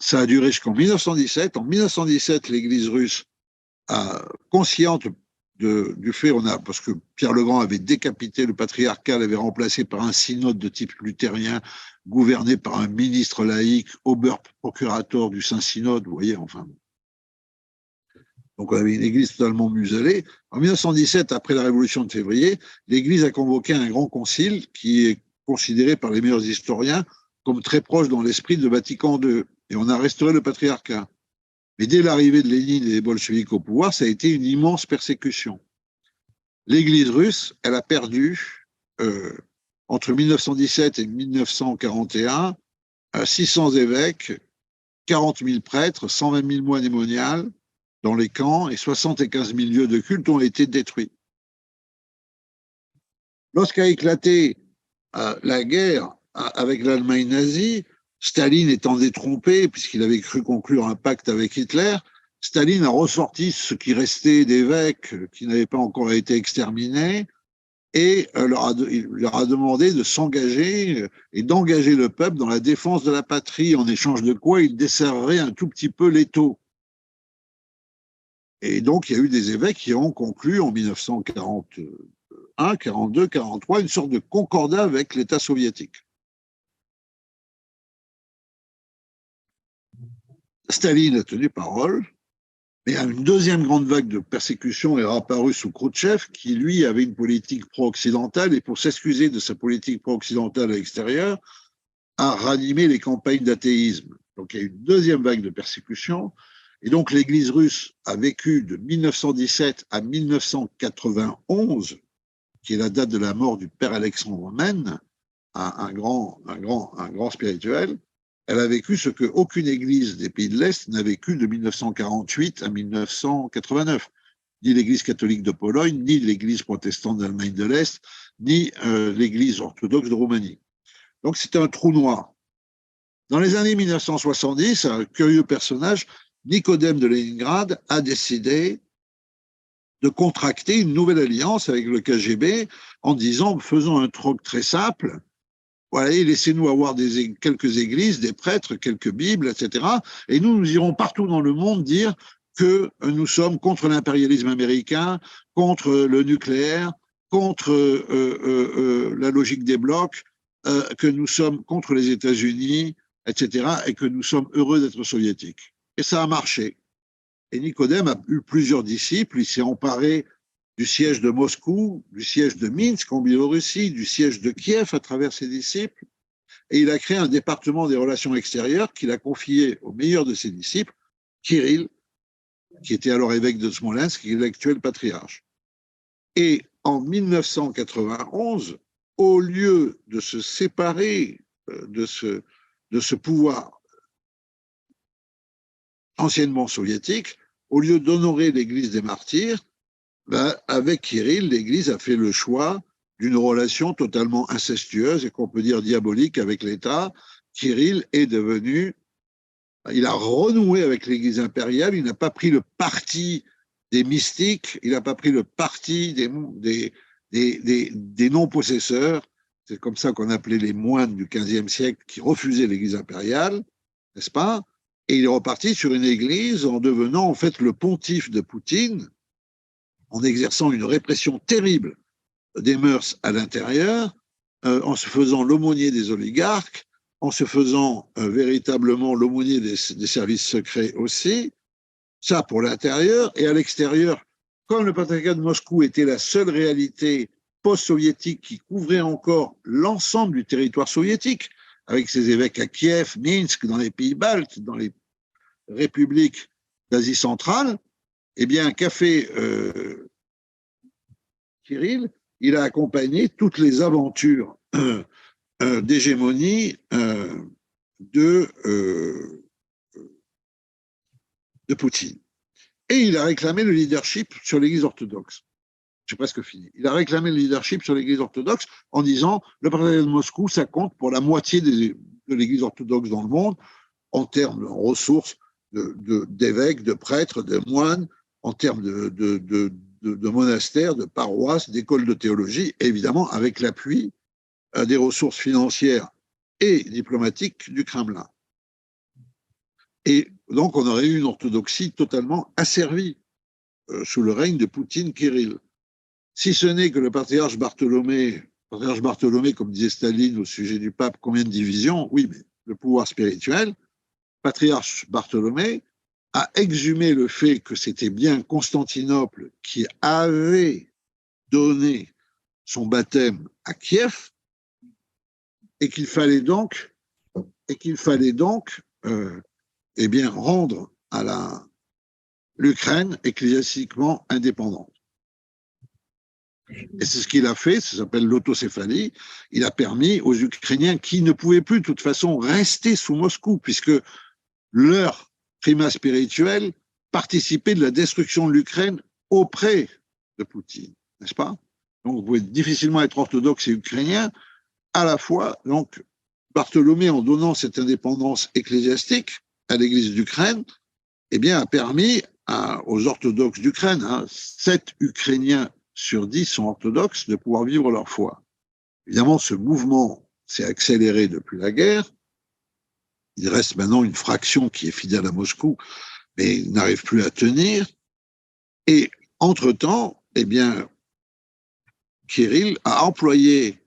Ça a duré jusqu'en 1917. En 1917, l'Église russe, consciente du fait, parce que Pierre le Grand avait décapité le patriarcat, l'avait remplacé par un synode de type luthérien, gouverné par un ministre laïque, Ober procurator du Saint-Synode, vous voyez, enfin. Donc on avait une église totalement muselée. En 1917, après la Révolution de février, l'église a convoqué un grand concile qui est considéré par les meilleurs historiens comme très proche dans l'esprit de Vatican II. Et on a restauré le patriarcat. Mais dès l'arrivée de Lénine et des bolcheviks au pouvoir, ça a été une immense persécution. L'église russe, elle a perdu, entre 1917 et 1941, 600 évêques, 40 000 prêtres, 120 000 moines et moniales dans les camps et 75 000 lieux de culte ont été détruits. Lorsqu'a éclaté la guerre avec l'Allemagne nazie, Staline étant détrompé, puisqu'il avait cru conclure un pacte avec Hitler, Staline a ressorti ce qui restait d'évêques qui n'avaient pas encore été exterminés et il leur a demandé de s'engager et d'engager le peuple dans la défense de la patrie, en échange de quoi il desserrerait un tout petit peu l'étau. Et donc, il y a eu des évêques qui ont conclu en 1941, 42, 43 une sorte de concordat avec l'État soviétique. Staline a tenu parole, mais une deuxième grande vague de persécution est apparue sous Khrouchtchev, qui, lui, avait une politique pro-occidentale, et pour s'excuser de sa politique pro-occidentale à l'extérieur, a ranimé les campagnes d'athéisme. Donc, il y a eu une deuxième vague de persécution, et donc l'Église russe a vécu de 1917 à 1991, qui est la date de la mort du père Alexandre Mène, un grand spirituel. Elle a vécu ce qu'aucune église des pays de l'Est n'a vécu de 1948 à 1989. Ni l'église catholique de Pologne, ni l'église protestante d'Allemagne de l'Est, ni l'église orthodoxe de Roumanie. Donc c'est un trou noir. Dans les années 1970, un curieux personnage, Nicodème de Leningrad, a décidé de contracter une nouvelle alliance avec le KGB en disant, faisons un troc très simple, voilà, laissez-nous avoir quelques églises, des prêtres, quelques bibles, etc. Et nous irons partout dans le monde dire que nous sommes contre l'impérialisme américain, contre le nucléaire, contre la logique des blocs, que nous sommes contre les États-Unis, etc. et que nous sommes heureux d'être soviétiques. Et ça a marché. Et Nicodème a eu plusieurs disciples, il s'est emparé du siège de Moscou, du siège de Minsk en Biélorussie, du siège de Kiev à travers ses disciples, et il a créé un département des relations extérieures qu'il a confié au meilleur de ses disciples, Kirill, qui était alors évêque de Smolensk, qui est l'actuel patriarche. Et en 1991, au lieu de se séparer de ce pouvoir anciennement soviétique, au lieu d'honorer l'Église des martyrs, avec Kirill, l'Église a fait le choix d'une relation totalement incestueuse et qu'on peut dire diabolique avec l'État. Kirill est devenu, il a renoué avec l'Église impériale, il n'a pas pris le parti des mystiques, il n'a pas pris le parti des non-possesseurs, c'est comme ça qu'on appelait les moines du XVe siècle qui refusaient l'Église impériale, n'est-ce pas? Et il est reparti sur une Église en devenant en fait le pontife de Poutine, en exerçant une répression terrible des mœurs à l'intérieur, en se faisant l'aumônier des oligarques, en se faisant véritablement l'aumônier des services secrets aussi, ça pour l'intérieur, et à l'extérieur, comme le patriarcat de Moscou était la seule réalité post-soviétique qui couvrait encore l'ensemble du territoire soviétique, avec ses évêques à Kiev, Minsk, dans les pays baltes, dans les républiques d'Asie centrale, eh bien, qu'a fait Kirill? Il a accompagné toutes les aventures d'hégémonie de Poutine. Et il a réclamé le leadership sur l'Église orthodoxe. J'ai presque fini. Il a réclamé le leadership sur l'Église orthodoxe en disant le patriarcat de Moscou, ça compte pour la moitié de l'Église orthodoxe dans le monde en termes de ressources d'évêques, de prêtres, de moines, en termes de monastères, de paroisses, d'écoles de théologie, évidemment avec l'appui des ressources financières et diplomatiques du Kremlin. Et donc, on aurait eu une orthodoxie totalement asservie sous le règne de Poutine-Kirill. Si ce n'est que le patriarche Bartholomé, comme disait Staline au sujet du pape, combien de divisions? Oui, mais le pouvoir spirituel, patriarche Bartholomé a exhumé le fait que c'était bien Constantinople qui avait donné son baptême à Kiev et qu'il fallait donc, eh bien, rendre à l'Ukraine ecclésiastiquement indépendante. Et c'est ce qu'il a fait, ça s'appelle l'autocéphalie. Il a permis aux Ukrainiens qui ne pouvaient plus de toute façon rester sous Moscou, puisque leur primat spirituel participait de la destruction de l'Ukraine auprès de Poutine, n'est-ce pas? Donc vous pouvez difficilement être orthodoxe et ukrainien à la fois. Donc Bartholomé, en donnant cette indépendance ecclésiastique à l'Église d'Ukraine, eh bien, a permis aux orthodoxes d'Ukraine, 7 Ukrainiens sur 10 sont orthodoxes, de pouvoir vivre leur foi. Évidemment, ce mouvement s'est accéléré depuis la guerre. Il reste maintenant une fraction qui est fidèle à Moscou, mais il n'arrive plus à tenir. Et entre-temps, eh bien, Kirill a employé,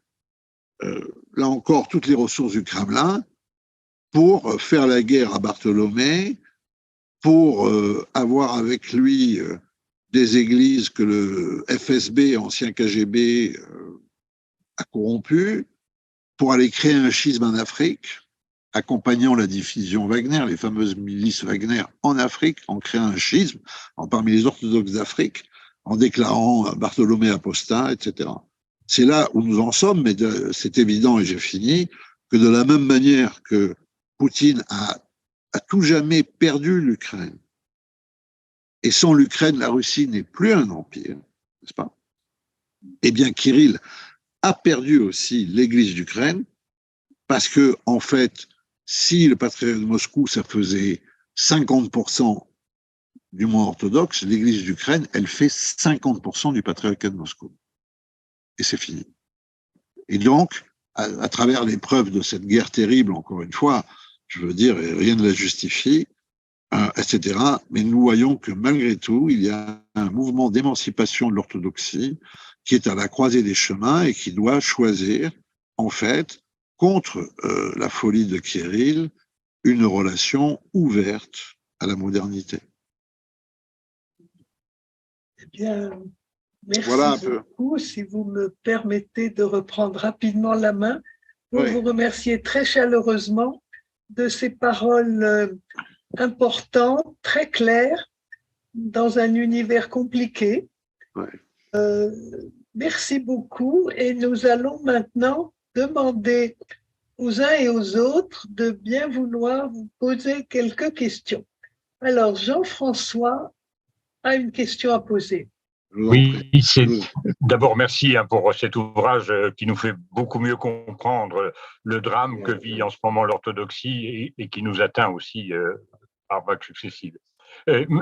là encore, toutes les ressources du Kremlin pour faire la guerre à Bartholomé, pour avoir avec lui des églises que le FSB, ancien KGB, a corrompues, pour aller créer un schisme en Afrique, accompagnant la division Wagner, les fameuses milices Wagner en Afrique, en créant un schisme parmi les orthodoxes d'Afrique, en déclarant Bartholomé apostat, etc. C'est là où nous en sommes, mais c'est évident, et j'ai fini, que de la même manière que Poutine a à tout jamais perdu l'Ukraine, et sans l'Ukraine, la Russie n'est plus un empire, n'est-ce pas? Eh bien, Kirill a perdu aussi l'Église d'Ukraine, parce que, en fait, si le patriarcat de Moscou, ça faisait 50% du monde orthodoxe, l'Église d'Ukraine, elle fait 50% du patriarcat de Moscou. Et c'est fini. Et donc, à travers l'épreuve de cette guerre terrible, encore une fois, je veux dire, rien ne la justifie, etc. Mais nous voyons que malgré tout, il y a un mouvement d'émancipation de l'orthodoxie qui est à la croisée des chemins et qui doit choisir, en fait, contre la folie de Kirill, une relation ouverte à la modernité. Eh bien, merci voilà beaucoup. Si vous me permettez de reprendre rapidement la main pour oui. vous remercier très chaleureusement de ces paroles importantes, très claires, dans un univers compliqué. Ouais. Merci beaucoup et nous allons maintenant demander aux uns et aux autres de bien vouloir vous poser quelques questions. Alors, Jean-François a une question à poser. Oui, d'abord merci pour cet ouvrage qui nous fait beaucoup mieux comprendre le drame que vit en ce moment l'orthodoxie et qui nous atteint aussi par vagues successives.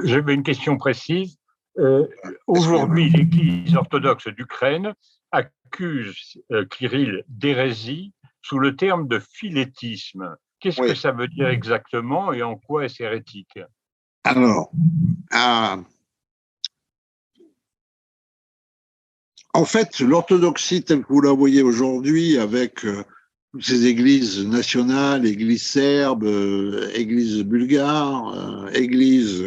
J'avais une question précise. Aujourd'hui, l'Église orthodoxe d'Ukraine accuse Kirill d'hérésie sous le terme de philétisme. Qu'est-ce que ça veut dire exactement et en quoi est-ce hérétique? Alors, en fait, l'orthodoxie telle que vous la voyez aujourd'hui, avec toutes ces églises nationales, églises serbes, églises bulgares, églises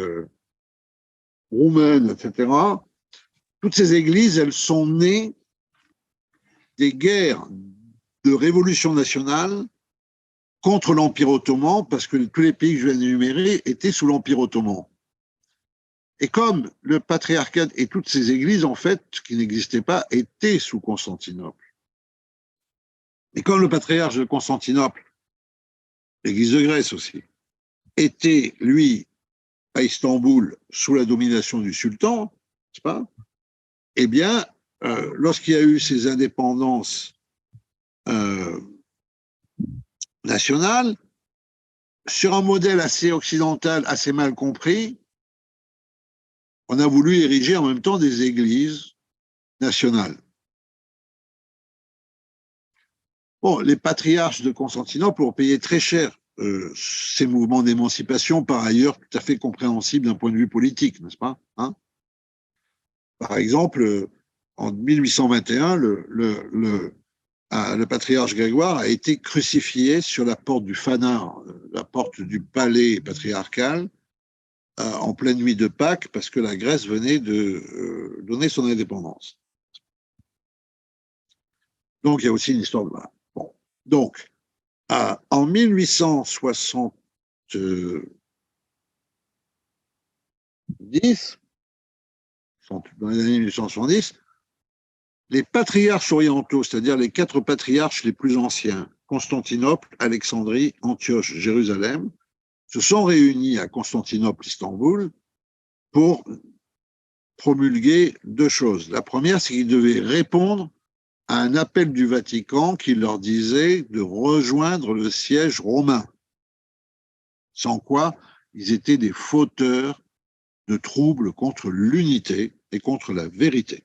roumaines, etc., toutes ces églises, elles sont nées des guerres de révolution nationale contre l'Empire ottoman, parce que tous les pays que je viens d'énumérer étaient sous l'Empire ottoman. Et comme le patriarcat et toutes ces églises, en fait, qui n'existaient pas, étaient sous Constantinople. Et comme le patriarche de Constantinople, l'église de Grèce aussi, était, lui, à Istanbul, sous la domination du sultan, n'est-ce pas? Eh bien, lorsqu'il y a eu ces indépendances nationales, sur un modèle assez occidental, assez mal compris, on a voulu ériger en même temps des églises nationales. Bon, les patriarches de Constantinople ont payé très cher ces mouvements d'émancipation, par ailleurs, tout à fait compréhensibles d'un point de vue politique, n'est-ce pas, hein? Par exemple, en 1821, le patriarche Grégoire a été crucifié sur la porte du Fanard, la porte du palais patriarcal, en pleine nuit de Pâques, parce que la Grèce venait de donner son indépendance. Donc, il y a aussi une histoire de là. Bon. Donc, en 1870, dans les années 1870, les patriarches orientaux, c'est-à-dire les 4 patriarches les plus anciens, Constantinople, Alexandrie, Antioche, Jérusalem, se sont réunis à Constantinople, Istanbul, pour promulguer 2 choses. La première, c'est qu'ils devaient répondre à un appel du Vatican qui leur disait de rejoindre le siège romain, sans quoi ils étaient des fauteurs de troubles contre l'unité et contre la vérité.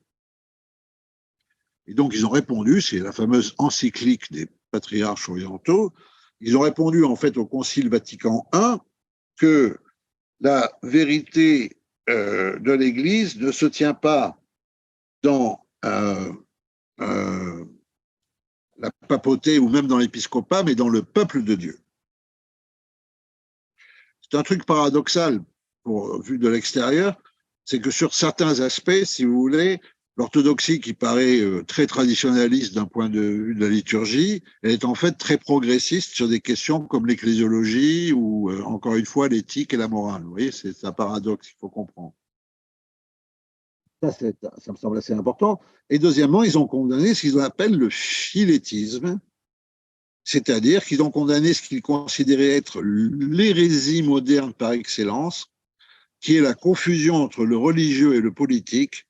Et donc, ils ont répondu, c'est la fameuse encyclique des patriarches orientaux, ils ont répondu en fait au Concile Vatican I que la vérité de l'Église ne se tient pas dans la papauté ou même dans l'épiscopat, mais dans le peuple de Dieu. C'est un truc paradoxal, vu de l'extérieur, c'est que sur certains aspects, si vous voulez, l'orthodoxie qui paraît très traditionnaliste d'un point de vue de la liturgie, elle est en fait très progressiste sur des questions comme l'ecclésiologie ou, encore une fois, l'éthique et la morale. Vous voyez, c'est un paradoxe qu'il faut comprendre. Ça me semble assez important. Et deuxièmement, ils ont condamné ce qu'ils appellent le philétisme, c'est-à-dire qu'ils ont condamné ce qu'ils considéraient être l'hérésie moderne par excellence, qui est la confusion entre le religieux et le politique,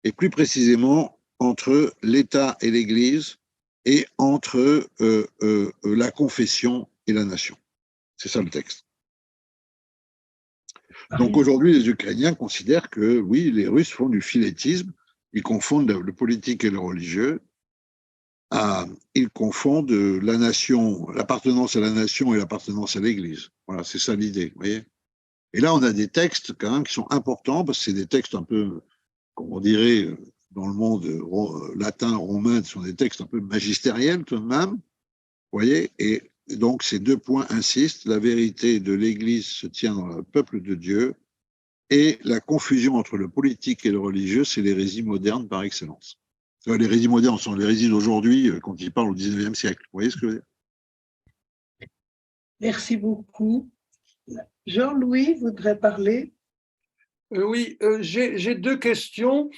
et plus précisément entre l'État et l'Église, et entre la confession et la nation. C'est ça le texte. Donc aujourd'hui, les Ukrainiens considèrent que, oui, les Russes font du philétisme, ils confondent le politique et le religieux, ils confondent la nation, l'appartenance à la nation et l'appartenance à l'Église. Voilà, c'est ça l'idée, vous voyez. Et là, on a des textes quand même qui sont importants, parce que c'est des textes un peu, comme on dirait dans le monde latin, romain, ce sont des textes un peu magistériels tout de même, vous voyez, et donc ces 2 points insistent, la vérité de l'Église se tient dans le peuple de Dieu, et la confusion entre le politique et le religieux, c'est l'hérésie moderne par excellence. L'hérésie moderne sont l'hérésie d'aujourd'hui quand ils parlent au XIXe siècle, vous voyez ce que je veux dire? Merci beaucoup. Jean-Louis voudrait parler. Oui, j'ai 2 questions.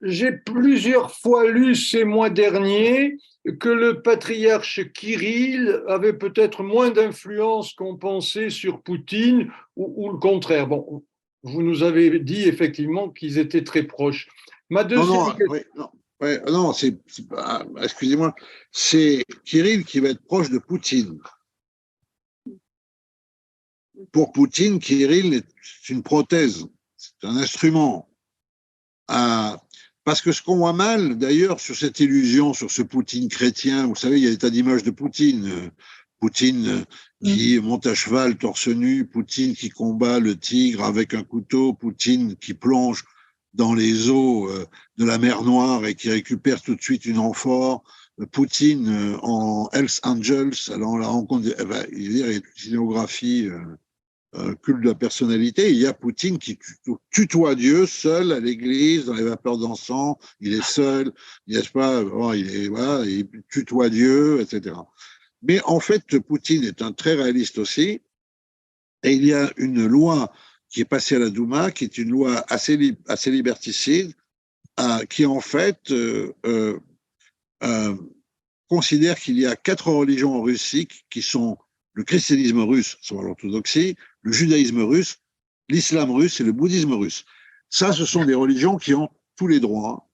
J'ai plusieurs fois lu ces mois derniers que le patriarche Kirill avait peut-être moins d'influence qu'on pensait sur Poutine ou le contraire. Bon, vous nous avez dit effectivement qu'ils étaient très proches. Ma deuxième question… Non, excusez-moi, c'est Kirill qui va être proche de Poutine. Pour Poutine, Kirill est une prothèse, c'est un instrument. Parce que ce qu'on voit mal, d'ailleurs, sur cette illusion, sur ce Poutine chrétien, vous savez, il y a des tas d'images de Poutine. Poutine qui monte à cheval, torse nu, Poutine qui combat le tigre avec un couteau, Poutine qui plonge dans les eaux de la mer Noire et qui récupère tout de suite une amphore, Poutine en Hells Angels, alors on la rencontre, il y a une cinéographie culte de la personnalité, il y a Poutine qui tutoie Dieu seul à l'église, dans les vapeurs d'encens, il est seul, n'est-ce pas, il tutoie Dieu, etc. Mais en fait, Poutine est un très réaliste aussi, et il y a une loi qui est passée à la Douma, qui est une loi assez liberticide, qui en fait considère qu'il y a 4 religions en Russie qui sont le christianisme russe, soit l'orthodoxie, le judaïsme russe, l'islam russe et le bouddhisme russe. Ça, ce sont des religions qui ont tous les droits.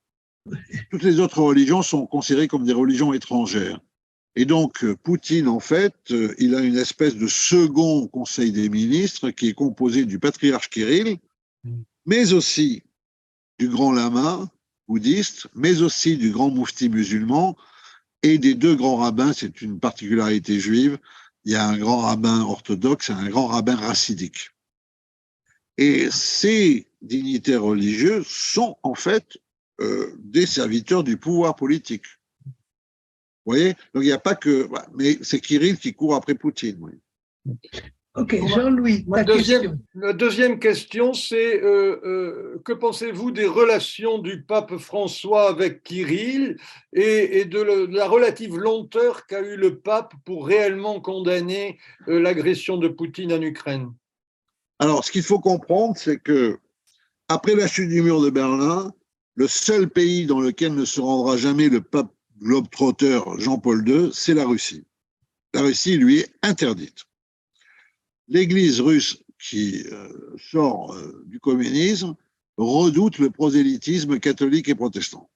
Toutes les autres religions sont considérées comme des religions étrangères. Et donc, Poutine, en fait, il a une espèce de second conseil des ministres qui est composé du patriarche Kirill, mais aussi du grand lama bouddhiste, mais aussi du grand moufti musulman et des 2 grands rabbins, c'est une particularité juive, il y a un grand rabbin orthodoxe et un grand rabbin racidique. Et ces dignitaires religieux sont en fait des serviteurs du pouvoir politique. Vous voyez? Donc il n'y a pas que. Mais c'est Kirill qui court après Poutine. Oui. Ok, Jean-Louis, ta question. La deuxième question, c'est que pensez-vous des relations du pape François avec Kirill et de la relative lenteur qu'a eu le pape pour réellement condamner l'agression de Poutine en Ukraine? Alors, ce qu'il faut comprendre, c'est que après la chute du mur de Berlin, le seul pays dans lequel ne se rendra jamais le pape globe-trotter Jean-Paul II, c'est la Russie. La Russie, lui, est interdite. L'Église russe qui sort du communisme redoute le prosélytisme catholique et protestant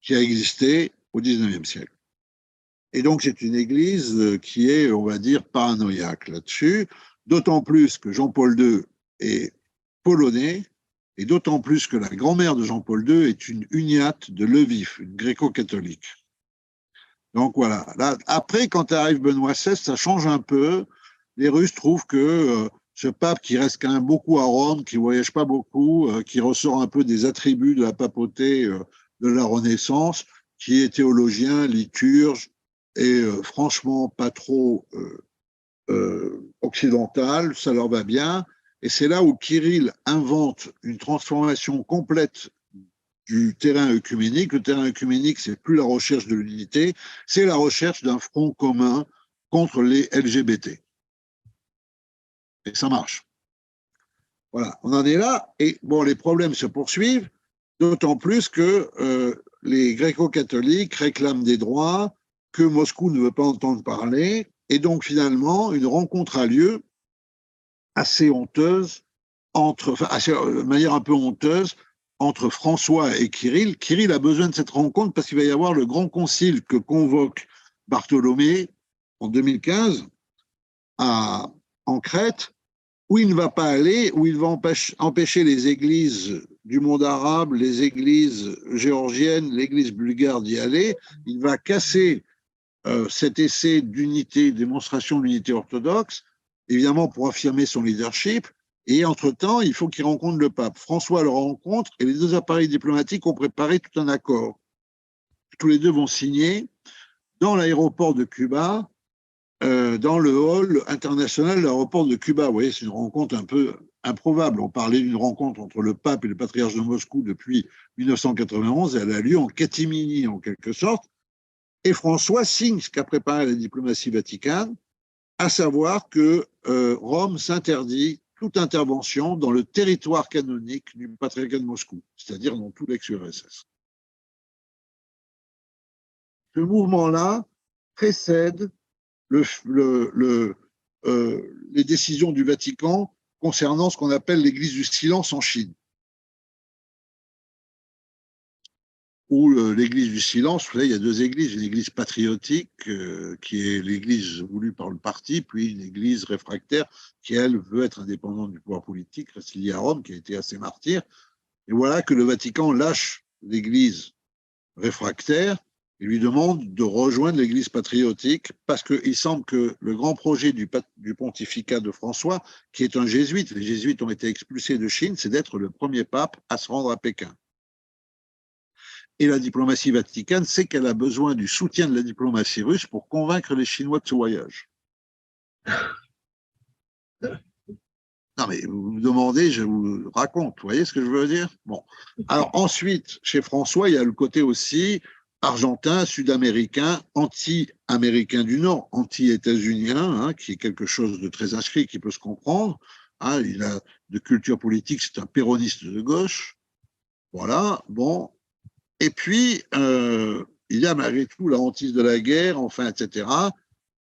qui a existé au XIXe siècle. Et donc, c'est une Église qui est, on va dire, paranoïaque là-dessus, d'autant plus que Jean-Paul II est polonais, et d'autant plus que la grand-mère de Jean-Paul II est une uniate de Lviv, une gréco-catholique. Donc voilà. Là, après, quand arrive Benoît XVI, ça change un peu. Les Russes trouvent que ce pape qui reste quand même beaucoup à Rome, qui ne voyage pas beaucoup, qui ressort un peu des attributs de la papauté de la Renaissance, qui est théologien, liturge, et franchement pas trop occidental, ça leur va bien. Et c'est là où Kirill invente une transformation complète du terrain œcuménique. Le terrain œcuménique, c'est plus la recherche de l'unité, c'est la recherche d'un front commun contre les LGBT. Et ça marche. Voilà, on en est là. Et bon, les problèmes se poursuivent, d'autant plus que les gréco-catholiques réclament des droits que Moscou ne veut pas entendre parler. Et donc, finalement, une rencontre a lieu assez honteuse, de manière un peu honteuse, entre François et Kirill. Kirill a besoin de cette rencontre parce qu'il va y avoir le grand concile que convoque Bartholomé en 2015 en Crète, où il ne va pas aller, où il va empêcher les églises du monde arabe, les églises géorgiennes, l'église bulgare d'y aller. Il va casser cet essai d'unité, démonstration d'unité orthodoxe, évidemment pour affirmer son leadership. Et entre-temps, il faut qu'il rencontre le pape. François le rencontre et les deux appareils diplomatiques ont préparé tout un accord. Tous les deux vont signer dans l'aéroport de Cuba, dans le hall international de l'aéroport de Cuba. Vous voyez, c'est une rencontre un peu improbable. On parlait d'une rencontre entre le pape et le patriarche de Moscou depuis 1991. Elle a lieu en catimini, en quelque sorte. Et François signe ce qu'a préparé la diplomatie vaticane, à savoir que Rome s'interdit toute intervention dans le territoire canonique du patriarcat de Moscou, c'est-à-dire dans tout l'ex-URSS. Ce mouvement-là précède les décisions du Vatican concernant ce qu'on appelle l'Église du silence en Chine. Ou l'Église du silence, vous savez, il y a deux églises, une église patriotique qui est l'église voulue par le parti, puis une église réfractaire qui, elle, veut être indépendante du pouvoir politique, reste liée à Rome, qui a été assez martyre. Et voilà que le Vatican lâche l'église réfractaire et lui demande de rejoindre l'église patriotique parce qu'il semble que le grand projet du pontificat de François, qui est un jésuite, les jésuites ont été expulsés de Chine, c'est d'être le premier pape à se rendre à Pékin. Et la diplomatie vaticane sait qu'elle a besoin du soutien de la diplomatie russe pour convaincre les Chinois de ce voyage. Non, mais vous me demandez, je vous raconte. Vous voyez ce que je veux dire? Bon. Alors ensuite, chez François, il y a le côté aussi argentin, sud-américain, anti-américain du Nord, anti-états-unien, hein, qui est quelque chose de très inscrit, qui peut se comprendre. Hein, il a de culture politique, c'est un péroniste de gauche. Voilà, bon. Et puis, il y a malgré tout la hantise de la guerre, enfin, etc.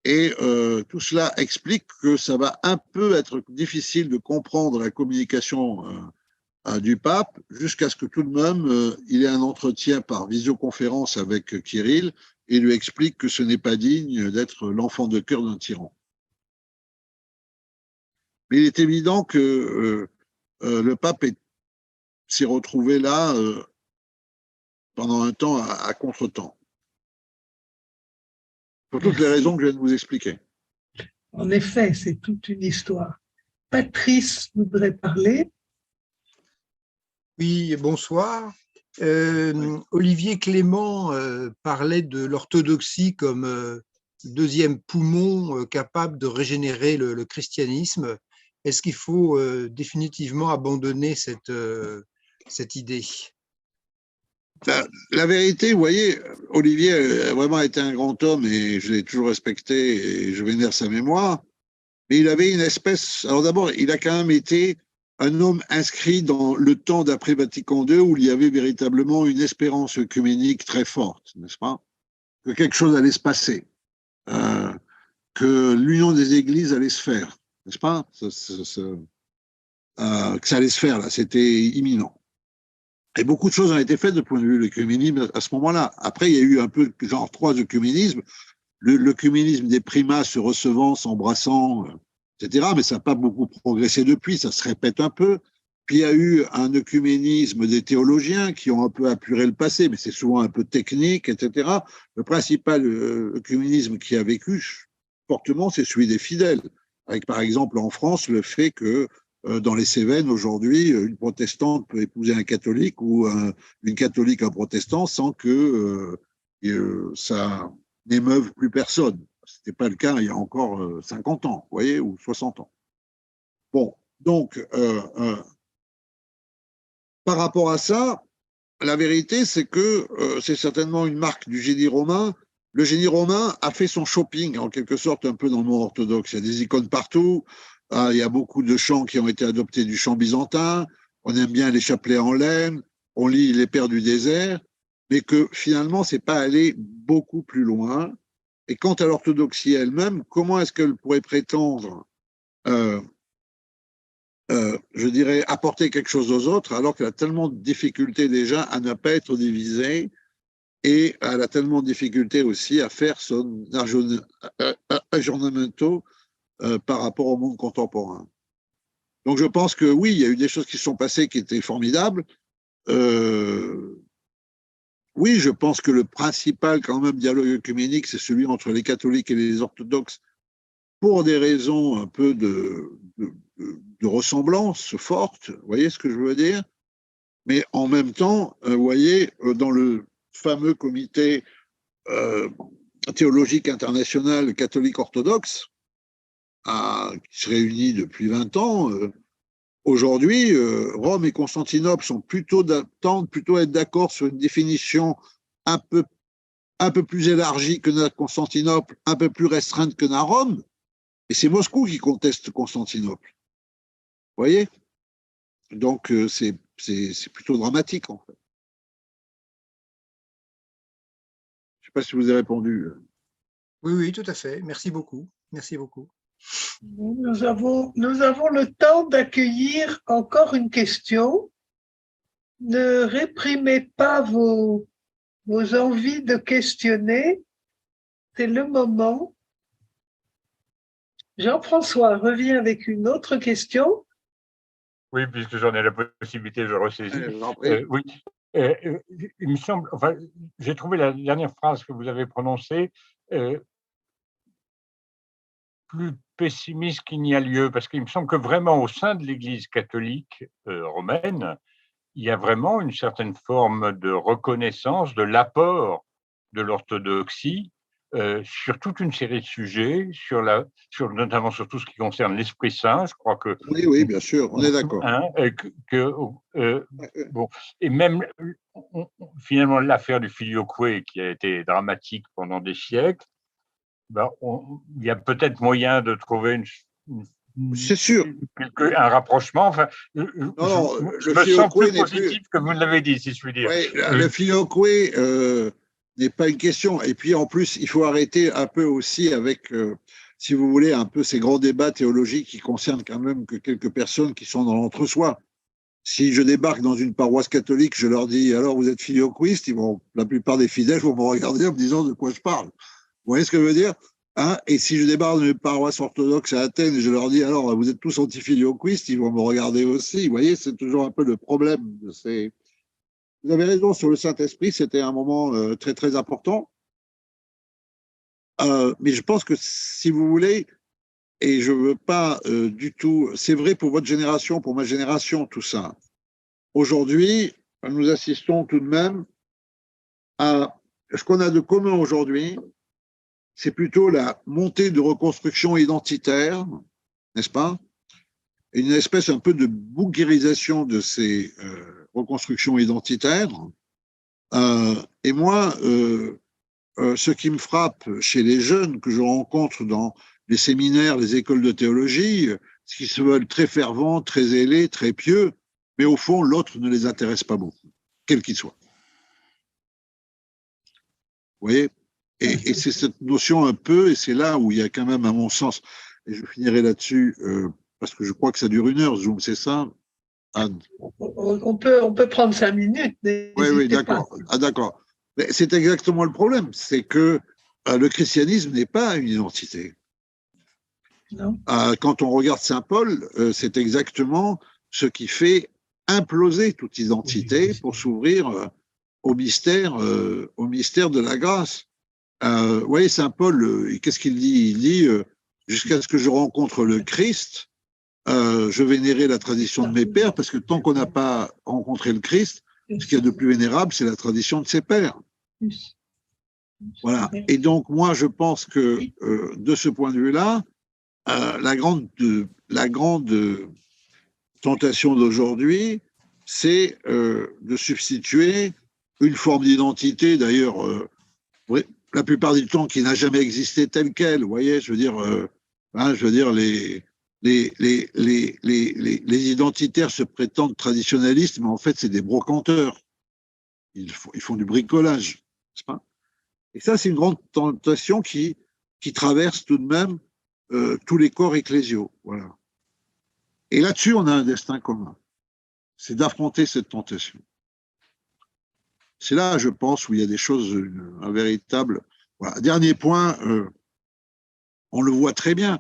Et tout cela explique que ça va un peu être difficile de comprendre la communication du pape jusqu'à ce que tout de même, il ait un entretien par visioconférence avec Kirill et lui explique que ce n'est pas digne d'être l'enfant de cœur d'un tyran. Mais il est évident que le pape s'est retrouvé là pendant un temps à contre-temps. Pour toutes les raisons que je viens de vous expliquer. En effet, c'est toute une histoire. Patrice voudrait parler. Oui, bonsoir. Olivier Clément parlait de l'orthodoxie comme deuxième poumon capable de régénérer le christianisme. Est-ce qu'il faut définitivement abandonner cette idée? La vérité, vous voyez, Olivier a vraiment été un grand homme et je l'ai toujours respecté et je vénère sa mémoire. Mais il avait une espèce. Alors d'abord, il a quand même été un homme inscrit dans le temps d'après Vatican II où il y avait véritablement une espérance œcuménique très forte, n'est-ce pas? Que quelque chose allait se passer, que l'union des églises allait se faire, n'est-ce pas? Que ça allait se faire, là, c'était imminent. Et beaucoup de choses ont été faites de point de vue de l'œcuménisme à ce moment-là. Après, il y a eu un peu genre trois œcuménismes. L'œcuménisme des primats se recevant, s'embrassant, etc. Mais ça n'a pas beaucoup progressé depuis, ça se répète un peu. Puis il y a eu un œcuménisme des théologiens qui ont un peu apuré le passé, mais c'est souvent un peu technique, etc. Le principal œcuménisme qui a vécu fortement, c'est celui des fidèles. Avec par exemple en France le fait que dans les Cévennes aujourd'hui, une protestante peut épouser un catholique ou une catholique un protestant sans que ça n'émeuve plus personne. Ce n'était pas le cas il y a encore 50 ans, vous voyez, ou 60 ans. Bon, donc, par rapport à ça, la vérité, c'est que c'est certainement une marque du génie romain. Le génie romain a fait son shopping, en quelque sorte, un peu dans le monde orthodoxe. Il y a des icônes partout, il y a beaucoup de chants qui ont été adoptés du chant byzantin, on aime bien les chapelets en laine, on lit les Pères du désert, mais que finalement, ce n'est pas aller beaucoup plus loin. Et quant à l'orthodoxie elle-même, comment est-ce qu'elle pourrait prétendre, je dirais, apporter quelque chose aux autres alors qu'elle a tellement de difficultés déjà à ne pas être divisée et elle a tellement de difficultés aussi à faire son aggiornamento par rapport au monde contemporain. Donc je pense que oui, il y a eu des choses qui se sont passées qui étaient formidables. Oui, je pense que le principal quand même dialogue œcuménique, c'est celui entre les catholiques et les orthodoxes pour des raisons un peu de ressemblance forte, vous voyez ce que je veux dire? Mais en même temps, vous voyez, dans le fameux comité théologique international catholique orthodoxe, qui se réunit depuis 20 ans, aujourd'hui, Rome et Constantinople tendent plutôt à être d'accord sur une définition un peu plus élargie que dans Constantinople, un peu plus restreinte que dans Rome, et c'est Moscou qui conteste Constantinople. Vous voyez? Donc, c'est plutôt dramatique, en fait. Je ne sais pas si vous avez répondu. Oui, oui, tout à fait. Merci beaucoup. Merci beaucoup. Nous avons le temps d'accueillir encore une question. Ne réprimez pas vos envies de questionner. C'est le moment. Jean-François revient avec une autre question. Oui, puisque j'en ai la possibilité, je ressaisis. Oui, il me semble, enfin, j'ai trouvé la dernière phrase que vous avez prononcée plus pessimiste qu'il n'y a lieu, parce qu'il me semble que vraiment au sein de l'Église catholique romaine, il y a vraiment une certaine forme de reconnaissance de l'apport de l'orthodoxie sur toute une série de sujets, notamment sur tout ce qui concerne l'Esprit Saint. Je crois que oui, bien sûr, on est d'accord. Bon, et même finalement l'affaire du filioque qui a été dramatique pendant des siècles, il y a peut-être moyen de trouver c'est sûr. Un rapprochement. Enfin, je me sens plus positif que vous l'avez dit, si je puis dire. Oui, le filioque n'est pas une question. Et puis en plus, il faut arrêter un peu aussi avec, si vous voulez, un peu ces grands débats théologiques qui concernent quand même que quelques personnes qui sont dans l'entre-soi. Si je débarque dans une paroisse catholique, je leur dis alors vous êtes filioquiste, la plupart des fidèles vont me regarder en me disant de quoi je parle. Vous voyez ce que je veux dire? Et si je débarque dans une paroisse orthodoxe à Athènes et je leur dis alors vous êtes tous anti-filioquistes, ils vont me regarder aussi. Vous voyez, c'est toujours un peu le problème de ces. Vous avez raison sur le Saint-Esprit, c'était un moment très très important. Mais je pense que si vous voulez, et je ne veux pas du tout. C'est vrai pour votre génération, pour ma génération, tout ça. Aujourd'hui, nous assistons tout de même à ce qu'on a de commun aujourd'hui, c'est plutôt la montée de reconstruction identitaire, n'est-ce pas? Une espèce un peu de bouguérisation de ces reconstructions identitaires. Et moi, ce qui me frappe chez les jeunes que je rencontre dans les séminaires, les écoles de théologie, c'est qu'ils se veulent très fervents, très zélés, très pieux, mais au fond, l'autre ne les intéresse pas beaucoup, quel qu'il soit. Vous voyez? Et c'est cette notion un peu, et c'est là où il y a quand même, à mon sens, et je finirai là-dessus, parce que je crois que ça dure 1 heure, Zoom, c'est ça, Anne? On peut prendre 5 minutes. Oui, d'accord. Ah, d'accord. Mais c'est exactement le problème, c'est que le christianisme n'est pas une identité. Non. Quand on regarde Saint Paul, c'est exactement ce qui fait imploser toute identité pour s'ouvrir au mystère de la grâce. Vous voyez, Saint Paul, qu'est-ce qu'il dit? Il dit jusqu'à ce que je rencontre le Christ, je vénérais la tradition de mes pères, parce que tant qu'on n'a pas rencontré le Christ, ce qu'il y a de plus vénérable, c'est la tradition de ses pères. Voilà. Et donc, moi, je pense que de ce point de vue-là, la grande tentation d'aujourd'hui, c'est de substituer une forme d'identité, d'ailleurs, la plupart du temps, qui n'a jamais existé telle qu'elle. Vous voyez, je veux dire, les identitaires se prétendent traditionnalistes, mais en fait, c'est des brocanteurs. Ils font du bricolage, n'est-ce pas? Et ça, c'est une grande tentation qui traverse tout de même tous les corps ecclésiaux. Voilà. Et là-dessus, on a un destin commun. C'est d'affronter cette tentation. C'est là, je pense, où il y a des choses, un véritable. Voilà. Dernier point, on le voit très bien,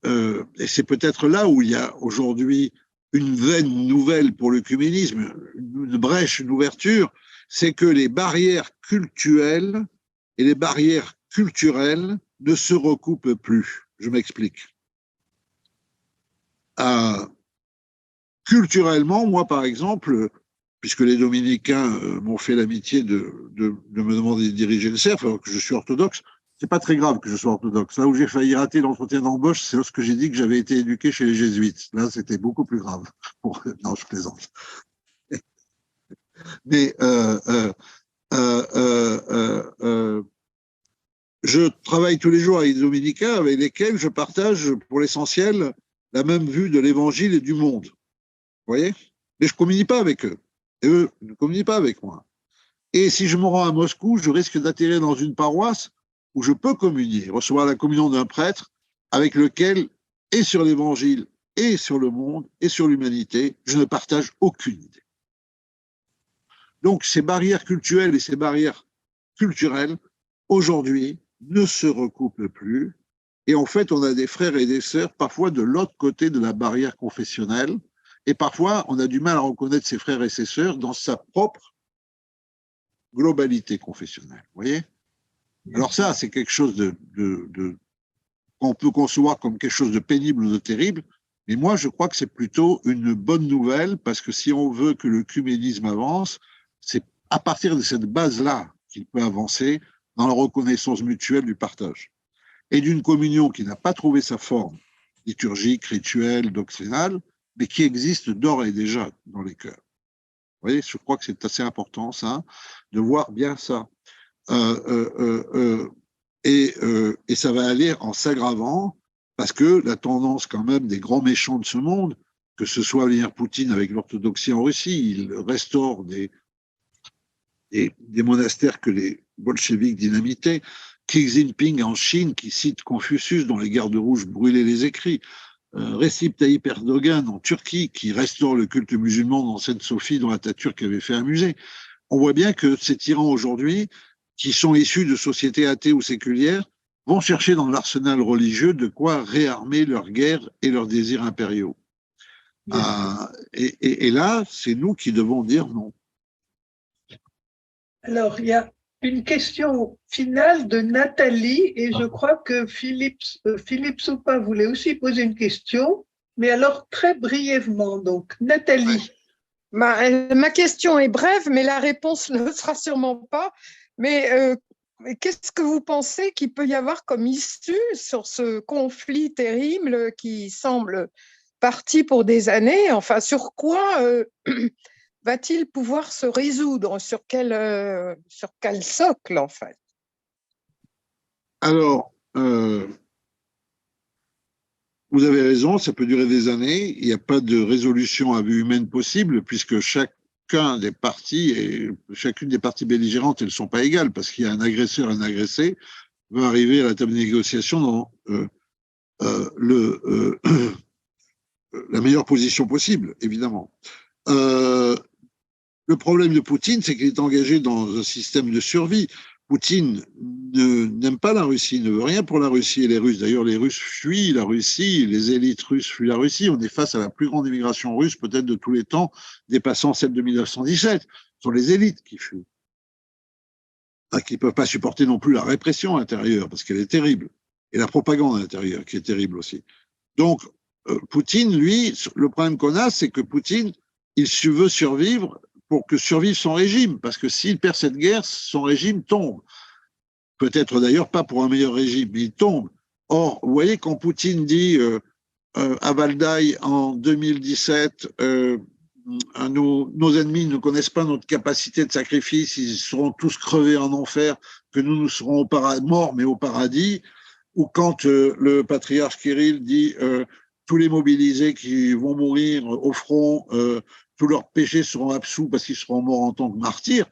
et c'est peut-être là où il y a aujourd'hui une veine nouvelle pour l'œcuménisme, une brèche, une ouverture, c'est que les barrières cultuelles et les barrières culturelles ne se recoupent plus. Je m'explique. Culturellement, moi, par exemple, puisque les dominicains m'ont fait l'amitié de me demander de diriger le cerf, alors que je suis orthodoxe, c'est pas très grave que je sois orthodoxe. Là où j'ai failli rater l'entretien d'embauche, c'est lorsque j'ai dit que j'avais été éduqué chez les jésuites. Là, c'était beaucoup plus grave. Non, je plaisante. Mais je travaille tous les jours avec des dominicains avec lesquels je partage pour l'essentiel la même vue de l'évangile et du monde. Vous voyez? Mais je ne communie pas avec eux. Et eux ne communient pas avec moi. Et si je me rends à Moscou, je risque d'atterrir dans une paroisse où je peux communier, recevoir la communion d'un prêtre avec lequel, et sur l'évangile, et sur le monde, et sur l'humanité, je ne partage aucune idée. Donc ces barrières culturelles et ces barrières culturelles, aujourd'hui, ne se recoupent plus. Et en fait, on a des frères et des sœurs, parfois de l'autre côté de la barrière confessionnelle, et parfois, on a du mal à reconnaître ses frères et ses sœurs dans sa propre globalité confessionnelle. Vous voyez? Alors ça, c'est quelque chose qu'on peut concevoir comme quelque chose de pénible ou de terrible, mais moi, je crois que c'est plutôt une bonne nouvelle, parce que si on veut que l'œcuménisme avance, c'est à partir de cette base-là qu'il peut avancer dans la reconnaissance mutuelle du partage. Et d'une communion qui n'a pas trouvé sa forme liturgique, rituelle, doctrinale, mais qui existe d'ores et déjà dans les cœurs. Vous voyez, je crois que c'est assez important, ça, de voir bien ça. Et ça va aller en s'aggravant, parce que la tendance quand même des grands méchants de ce monde, que ce soit Vladimir Poutine avec l'orthodoxie en Russie, il restaure des monastères que les bolcheviks dynamitaient, Xi Jinping en Chine, qui cite Confucius dont les gardes rouges brûlaient les écrits, Recep Tayyip Erdogan en Turquie, qui restaure le culte musulman dans Sainte-Sophie, dont Atatürk avait fait un musée. On voit bien que ces tyrans aujourd'hui, qui sont issus de sociétés athées ou séculières, vont chercher dans l'arsenal religieux de quoi réarmer leurs guerres et leurs désirs impériaux. Et là, c'est nous qui devons dire non. Alors, il y a Une question finale de Nathalie, et je crois que Philippe Soupa voulait aussi poser une question, mais alors très brièvement. Donc, Nathalie. Ma question est brève, mais la réponse ne sera sûrement pas. Mais qu'est-ce que vous pensez qu'il peut y avoir comme issue sur ce conflit terrible qui semble parti pour des années? Enfin, sur quoi va-t-il pouvoir se résoudre? Sur quel socle, en fait? Alors, vous avez raison, ça peut durer des années. Il n'y a pas de résolution à vue humaine possible, puisque chacune des parties belligérantes, elles ne sont pas égales, parce qu'il y a un agresseur et un agressé, va arriver à la table de négociation dans la meilleure position possible, évidemment. Le problème de Poutine, c'est qu'il est engagé dans un système de survie. Poutine n'aime pas la Russie, ne veut rien pour la Russie et les Russes. D'ailleurs, les Russes fuient la Russie, les élites russes fuient la Russie. On est face à la plus grande immigration russe, peut-être de tous les temps, dépassant celle de 1917. Ce sont les élites qui fuient, qui ne peuvent pas supporter non plus la répression intérieure, parce qu'elle est terrible, et la propagande intérieure, qui est terrible aussi. Donc, Poutine, lui, le problème qu'on a, c'est que Poutine, il veut survivre pour que survive son régime, parce que s'il perd cette guerre, son régime tombe. Peut-être d'ailleurs pas pour un meilleur régime, mais il tombe. Or, vous voyez, quand Poutine dit à Valdai en 2017, nos ennemis ne connaissent pas notre capacité de sacrifice, ils seront tous crevés en enfer, que nous serons morts, mais au paradis, ou quand le patriarche Kirill dit tous les mobilisés qui vont mourir au front, tous leurs péchés seront absous parce qu'ils seront morts en tant que martyrs.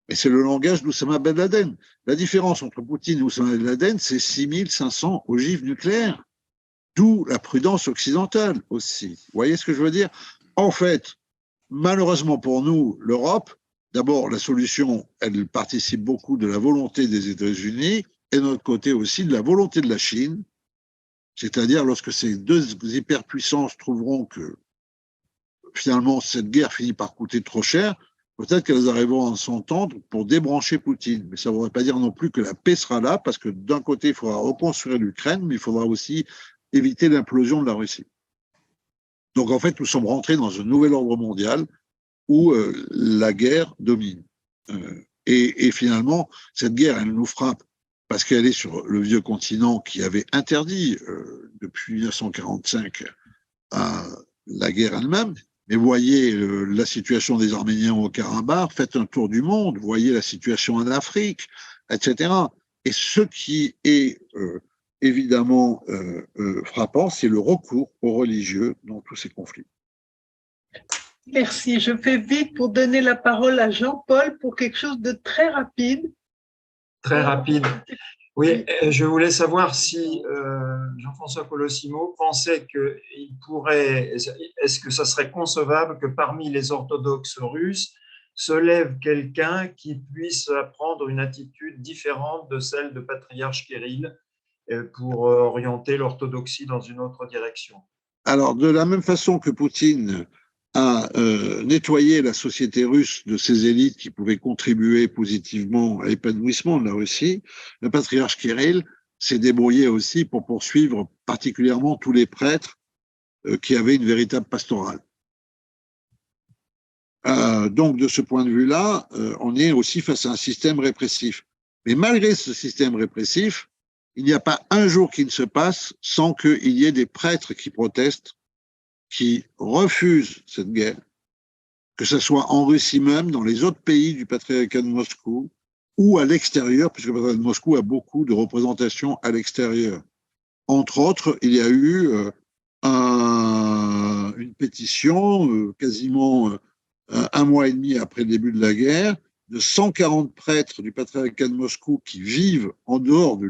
Mais c'est le langage d'Oussama Ben Laden. La différence entre Poutine et Oussama Ben Laden, c'est 6500 ogives nucléaires. D'où la prudence occidentale aussi. Vous voyez ce que je veux dire? En fait, malheureusement pour nous, l'Europe, d'abord, la solution, elle participe beaucoup de la volonté des États-Unis et de notre côté aussi de la volonté de la Chine. C'est-à-dire lorsque ces deux hyperpuissances trouveront que finalement, cette guerre finit par coûter trop cher, peut-être qu'elles arriveront à s'entendre pour débrancher Poutine. Mais ça ne voudrait pas dire non plus que la paix sera là, parce que d'un côté, il faudra reconstruire l'Ukraine, mais il faudra aussi éviter l'implosion de la Russie. Donc, en fait, nous sommes rentrés dans un nouvel ordre mondial où la guerre domine. Et finalement, cette guerre, elle nous frappe parce qu'elle est sur le vieux continent qui avait interdit depuis 1945 la guerre elle-même. Mais voyez la situation des Arméniens au Karabakh, faites un tour du monde, voyez la situation en Afrique, etc. Et ce qui est évidemment frappant, c'est le recours aux religieux dans tous ces conflits. Merci. Je fais vite pour donner la parole à Jean-Paul pour quelque chose de très rapide. Très rapide. Oui, je voulais savoir si Jean-François Colosimo pensait qu'il pourrait, est-ce que ça serait concevable que parmi les orthodoxes russes se lève quelqu'un qui puisse prendre une attitude différente de celle de patriarche Kirill pour orienter l'orthodoxie dans une autre direction? Alors, de la même façon que Poutine a nettoyé la société russe de ses élites qui pouvaient contribuer positivement à l'épanouissement de la Russie, le patriarche Kirill s'est débrouillé aussi pour poursuivre particulièrement tous les prêtres qui avaient une véritable pastorale. Donc, de ce point de vue-là, on est aussi face à un système répressif. Mais malgré ce système répressif, il n'y a pas un jour qui ne se passe sans qu'il y ait des prêtres qui protestent, qui refusent cette guerre, que ce soit en Russie même, dans les autres pays du patriarcat de Moscou, ou à l'extérieur, puisque le patriarcat de Moscou a beaucoup de représentations à l'extérieur. Entre autres, il y a eu une pétition, quasiment un mois et demi après le début de la guerre, de 140 prêtres du patriarcat de Moscou qui vivent en dehors de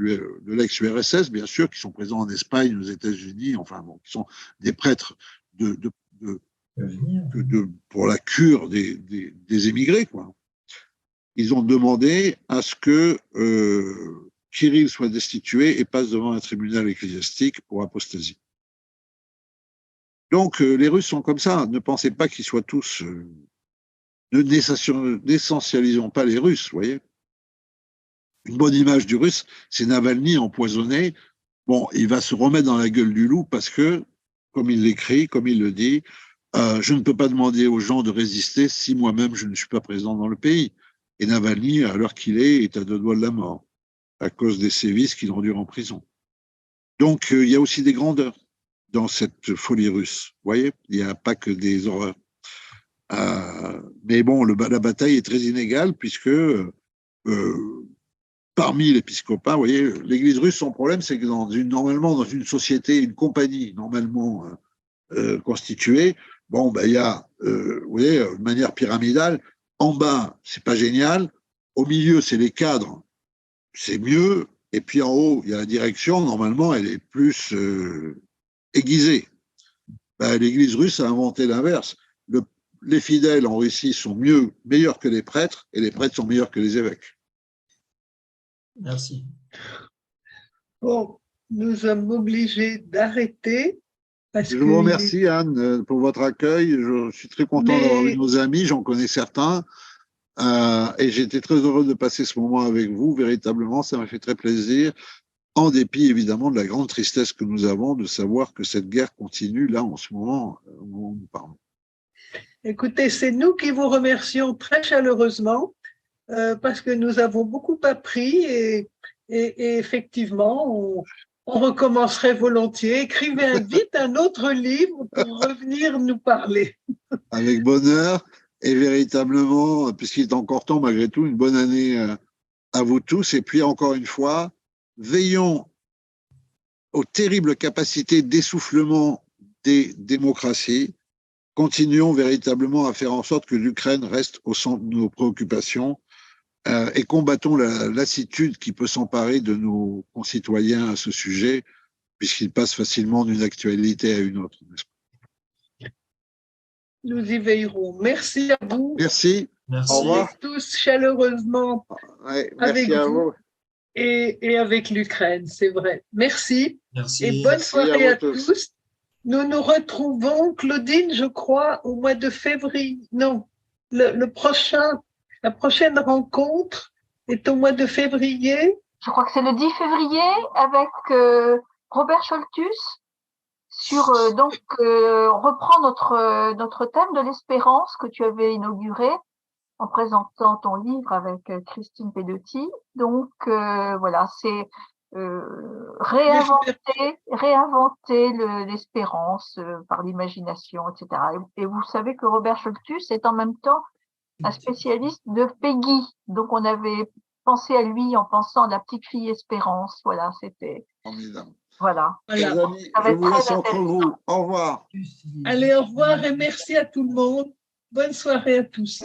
l'ex-URSS, bien sûr, qui sont présents en Espagne, aux États-Unis, enfin bon, qui sont des prêtres pour la cure des émigrés, quoi. Ils ont demandé à ce que Kirill soit destitué et passe devant un tribunal ecclésiastique pour apostasie. Donc, les Russes sont comme ça. Ne pensez pas qu'ils soient tous... n'essentialisons pas les Russes, vous voyez. une bonne image du Russe, c'est Navalny empoisonné. Bon, il va se remettre dans la gueule du loup parce que, comme il l'écrit, comme il le dit, je ne peux pas demander aux gens de résister si moi-même je ne suis pas présent dans le pays. Et Navalny, à l'heure qu'il est à deux doigts de la mort à cause des sévices qu'il endure en prison. Donc, il y a aussi des grandeurs dans cette folie russe. Vous voyez, il n'y a pas que des horreurs. Mais bon, la bataille est très inégale puisque parmi l'épiscopat, vous voyez, l'Église russe, son problème, c'est que normalement, dans une société, une compagnie normalement constituée, bon, ben, il y a, vous voyez, de manière pyramidale, en bas, c'est pas génial, au milieu, c'est les cadres, c'est mieux, et puis en haut, il y a la direction, normalement, elle est plus aiguisée. Ben, l'Église russe a inventé l'inverse. Les fidèles en Russie sont meilleurs que les prêtres, et les prêtres sont meilleurs que les évêques. Merci. Bon, nous sommes obligés d'arrêter. Je vous remercie, Anne, pour votre accueil. Je suis très content d'avoir eu nos amis, j'en connais certains. Et j'étais très heureux de passer ce moment avec vous. Véritablement, ça m'a fait très plaisir, en dépit évidemment de la grande tristesse que nous avons de savoir que cette guerre continue là en ce moment où nous parlons. Écoutez, c'est nous qui vous remercions très chaleureusement parce que nous avons beaucoup appris et effectivement, on recommencerait volontiers. Écrivez vite un autre livre pour revenir nous parler. Avec bonheur et véritablement, puisqu'il est encore temps malgré tout, une bonne année à vous tous. Et puis encore une fois, veillons aux terribles capacités d'essoufflement des démocraties. Continuons véritablement à faire en sorte que l'Ukraine reste au centre de nos préoccupations et combattons la lassitude qui peut s'emparer de nos concitoyens à ce sujet, puisqu'ils passent facilement d'une actualité à une autre. Nous y veillerons. Merci à vous. Merci. Merci. Au revoir. Tous chaleureusement Ouais, avec merci à vous. vous. Et avec l'Ukraine, c'est vrai. Merci. Merci. Et bonne Merci soirée à à vous tous. tous. Nous nous retrouvons, Claudine, je crois, au mois de février. Non, la prochaine rencontre est au mois de février. Je crois que c'est le 10 février avec Robert Scholtus sur on reprend notre thème de l'espérance que tu avais inauguré en présentant ton livre avec Christine Pedotti. Donc voilà, c'est réinventer l'espérance par l'imagination, etc. Et vous savez que Robert Scholtus est en même temps un spécialiste de Peggy. Donc on avait pensé à lui en pensant à la petite fille Espérance. Voilà, c'était. Formidable. Voilà. Les amis, je vous laisse entre vous. Au revoir. Allez, au revoir et merci à tout le monde. Bonne soirée à tous.